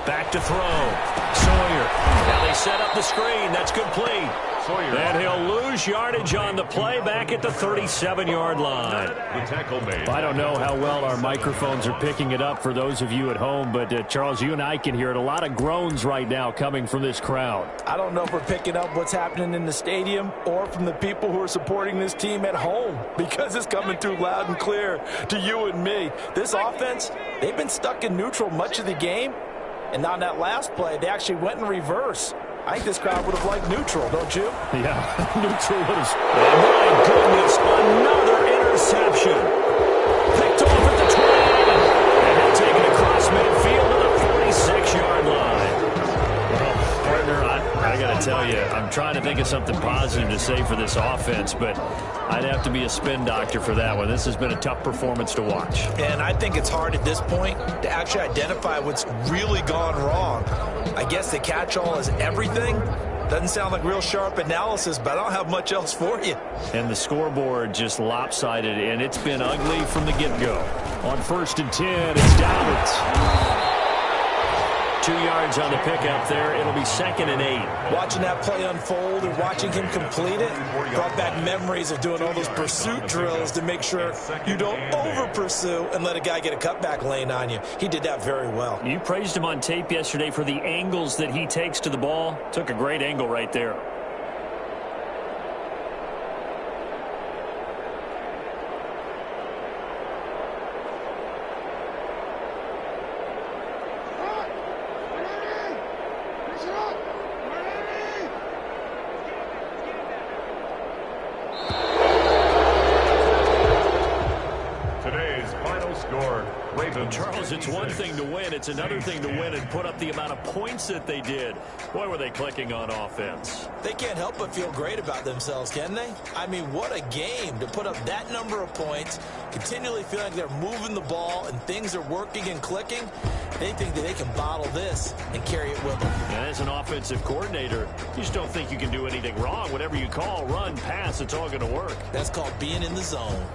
Back to throw. Sawyer. Now they set up the screen. That's complete. And he'll lose yardage on the play back at the 37-yard line. The tackle made. I don't know how well our microphones are picking it up for those of you at home, but Charles, you and I can hear it. A lot of groans right now coming from this crowd. I don't know if we're picking up what's happening in the stadium or from the people who are supporting this team at home, because it's coming through loud and clear to you and me. This offense, they've been stuck in neutral much of the game, and on that last play, they actually went in reverse. I think this crowd would have liked neutral, don't you? Yeah, neutral would have. Oh, my goodness, another interception. Picked off at the 20, and he'll take it across midfield to the 46-yard line. Well, partner, I got to tell you, I'm trying to think of something positive to say for this offense, but I'd have to be a spin doctor for that one. This has been a tough performance to watch. And I think it's hard at this point to actually identify what's really gone wrong. I guess the catch-all is everything. Doesn't sound like real sharp analysis, but I don't have much else for you. And the scoreboard just lopsided, and it's been ugly from the get-go. On 1st and 10, it's Dobbins. 2 yards on the pickup there. It'll be 2nd and 8. Watching that play unfold and watching him complete it brought back memories of doing all those pursuit drills to make sure you don't over-pursue and let a guy get a cutback lane on you. He did that very well. You praised him on tape yesterday for the angles that he takes to the ball. Took a great angle right there. Charles, it's one thing to win. It's another thing to win and put up the amount of points that they did. Boy, were they clicking on offense. They can't help but feel great about themselves, can they? I mean, what a game to put up that number of points, continually feeling like they're moving the ball and things are working and clicking. They think that they can bottle this and carry it with them. And as an offensive coordinator, you just don't think you can do anything wrong. Whatever you call, run, pass, it's all going to work. That's called being in the zone.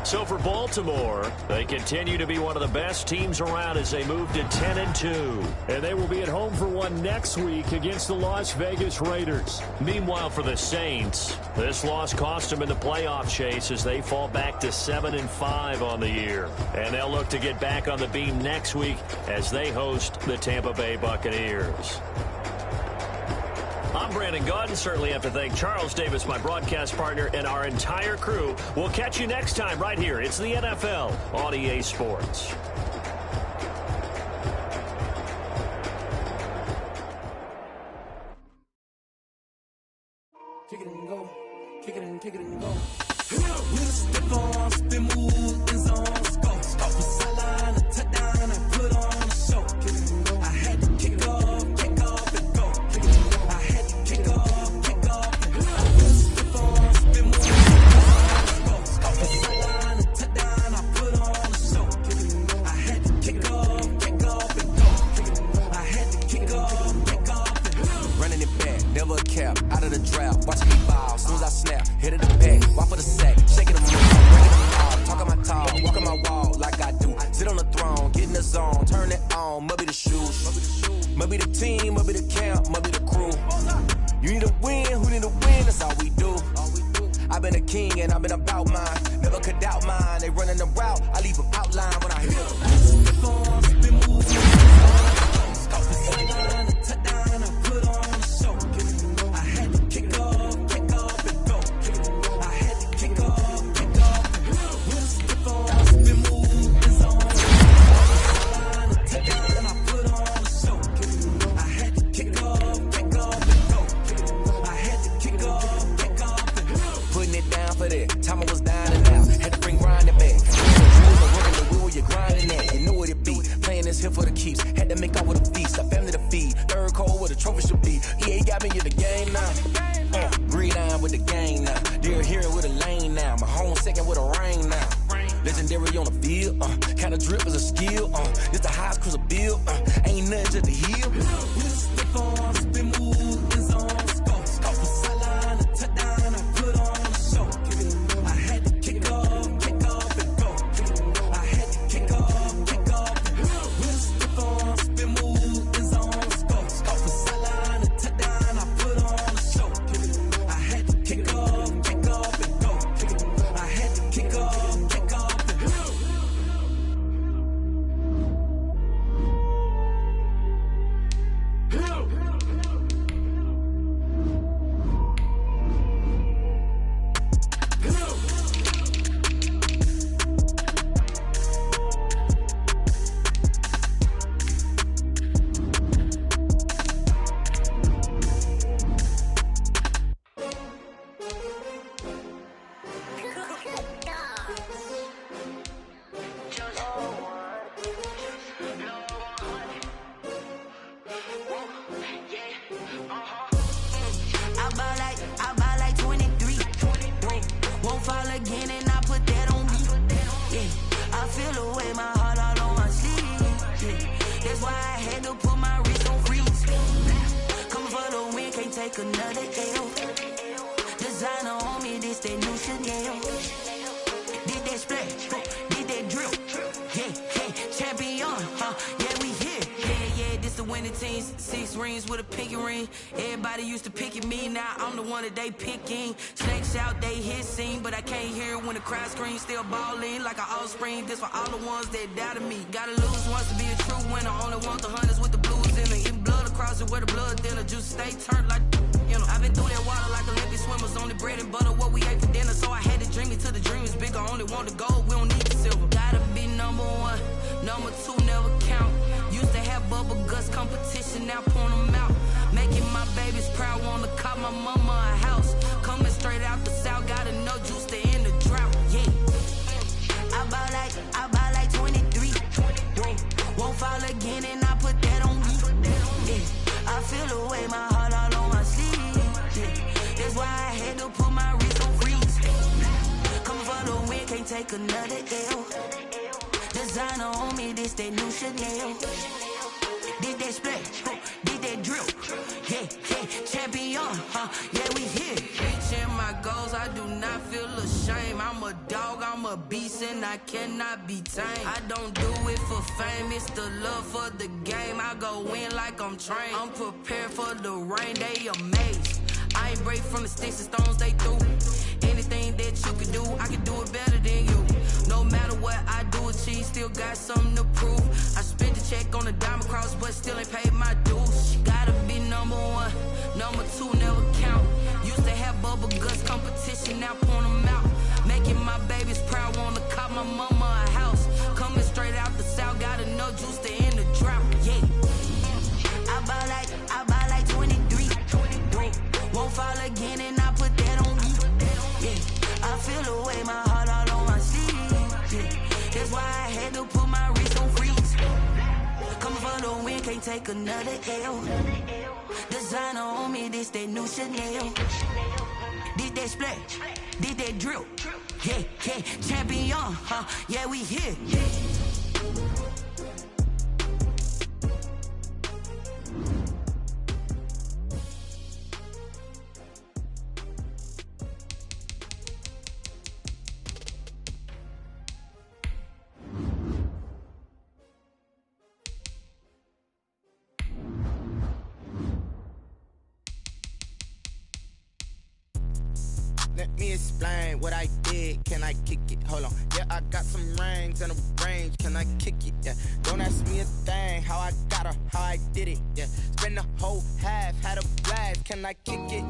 So for Baltimore, they continue to be one of the best teams around as they move to 10-2. And they will be at home for one next week against the Las Vegas Raiders. Meanwhile, for the Saints, this loss cost them in the playoff chase as they fall back to 7-5 on the year. And they'll look to get back on the beam next week as they host the Tampa Bay Buccaneers. I'm Brandon Gaudin. Certainly have to thank Charles Davis, my broadcast partner, and our entire crew. We'll catch you next time right here. It's the NFL on EA Sports. Kick it and go. Kick it and go. With a stiff arm, spin move, in zone, go. Off the sideline, a touchdown, I put on a show. Kick it and go. I had to kick off and go. Kick it and go. I had to kick off and go. With a stiff arm, spin move, go. Off the sideline, a touchdown, I put on a show. Kick it and go. I had to kick off and go. Kick it and go. I had to kick off and go. Running it back, never a cap, out of the draft, watching me ball, soon as I snap, hit it the back, walk for the sack, shaking them up, breaking them off, talking my talk, walking my wall like I do, sit on the throne, get in the zone, turn it on, maybe the shoes, maybe the team, maybe the camp, maybe the crew, you need to win, who need to win, that's all we do, I've been a king and I've been about mine, never could doubt mine, they running the route, I leave them outline when I hit them. Time I was down and out, had to bring grinding back. The wheel you're grinding at, you know what it be. Playing this here for the keeps, had to make out with a feast, a family to feed. Third cold where the trophy should be. EA got me in the game now. Green eye with the gang now. Dear hero with a lane now. My home second with a rain now. Legendary on the field, kinda drip is a skill. It's the highest cruiser bill, ain't nothing just the heel. With a stiff arm, spin move, in zone, off the sideline, a touchdown, I put on a show. I had to kick off and go. I had to kick off and go. With a stiff arm, spin move, in zone, off the sideline, a touchdown, I put I had to put my wrist on freeze. Coming for the win, can't take another L. Designer on me, this that new Chanel. Did that splash, did that drill. Yeah, champion, yeah, we here. Yeah, this the winning teams. 6 rings with a pinky ring. Everybody used to picking me, now I'm the one that they picking. Snakes out, they hissing, but I can't hear when the crowd screams. Still balling like an offspring. This for all the ones that doubted me. Gotta lose once to be a true winner. Only want the hunters with the blues in it. Eating blood across it where the blood thinner. Juice stay turned like, you know. I've been through that water like Olympic swimmers. Only bread and butter, what we ate for dinner. So I had to dream it till the dream is bigger. Only want the gold, we don't need the silver. Gotta be number 1, number 2 never count. Used to have bubble guts competition, now point them out. Making my babies proud, wanna cop my mama a house. Coming straight out the south, gotta know juice to end the drought. Yeah, I bought like 23. Won't fall again, and I put that on me. Yeah, I feel the way, my heart all on my sleeve. Yeah, that's why I had to put my wrist on freeze. Coming for the win, can't take another L. Designer on me, this that new Chanel. Did that splash, did that drill. Yeah, champion, yeah, we here. Reaching my goals, I do not feel ashamed. I'm a dog, I'm a beast, and I cannot be tamed. I don't do it for fame, it's the love for the game. I go in like I'm trained. I'm prepared for the rain, they amazed. I ain't break from the sticks and stones they threw. Anything that you can do, I can do it better than you. No matter what I do, achieve, still got something to prove. I spent the check on the diamond cross, but still ain't paid my dues. Gotta be number 1, number 2 never count. Used to have bubble guts competition, now point them out. Making my babies proud, wanna cop my mama a house. Coming straight out the south, gotta know juice to end the drought. Yeah, I bought like 23. Won't fall again, and I put that on me. Yeah, I feel the way, my heart all on my sleeve. Yeah, that's why I had to put my wrist on freeze. Coming for the win, can't take another L. Designer on me, this that new Chanel. Did that splash, did that drill. Yeah, champion, yeah, we here. Let me explain what I did. Can I kick it? Hold on. Yeah, I got some rings and a range. Can I kick it? Yeah. Don't ask me a thing. How I got her, how I did it. Yeah. Spend the whole half, had a blast. Can I kick it?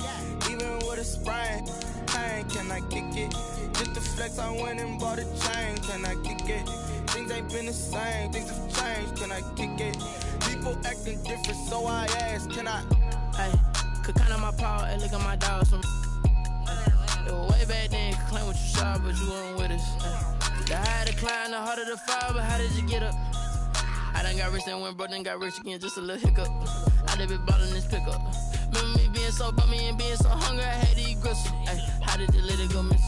Even with a sprain. Pain, can I kick it? Just to flex, I went and bought a chain. Can I kick it? Things ain't been the same. Things have changed. Can I kick it? People acting different, so I asked. Can I? Hey, could count on my power and look at my dogs from. It was way back then, could claim what you saw, but you weren't with us. The higher the climb, the harder the fall, but how did you get up? I done got rich and went broke, then got rich again, just a little hiccup. I done been ballin' this pickup. Remember me being so bummy and being so hungry, I had to eat gristle. How did the lady go miss?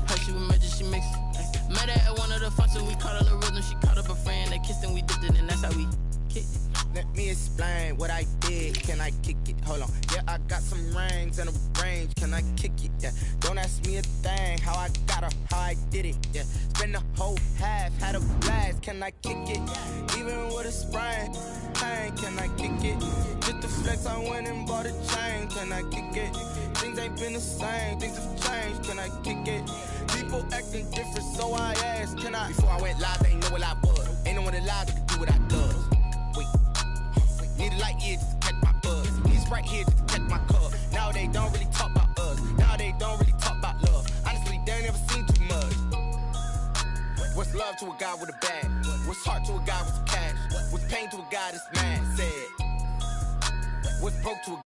Her she was magic, she mixed it. Met her at one of the functions, we caught a little rhythm, she caught up a friend, they kissed and we dipped it, and that's how we kicked it. Let me explain what I did. Can I kick it? Hold on. Yeah, I got some rings and a range. Can I kick it? Yeah. Don't ask me a thing. How I got her, how I did it. Yeah. Spend the whole half, had a blast. Can I kick it? Even with a sprain. Pain, can I kick it? Just to flex, I went and bought a chain. Can I kick it? Things ain't been the same. Things have changed. Can I kick it? People acting different, so I asked. Can I? Before I went live, they ain't know what I was. Ain't no one alive that could do what I does. Need a light year just to catch my buzz. He's right here just to catch my cup. Now they don't really talk about us. Now they don't really talk about love. Honestly, they ain't never seen too much. What's love to a guy with a bag? What's heart to a guy with some cash? What's pain to a guy that's mad? Said. What's broke to a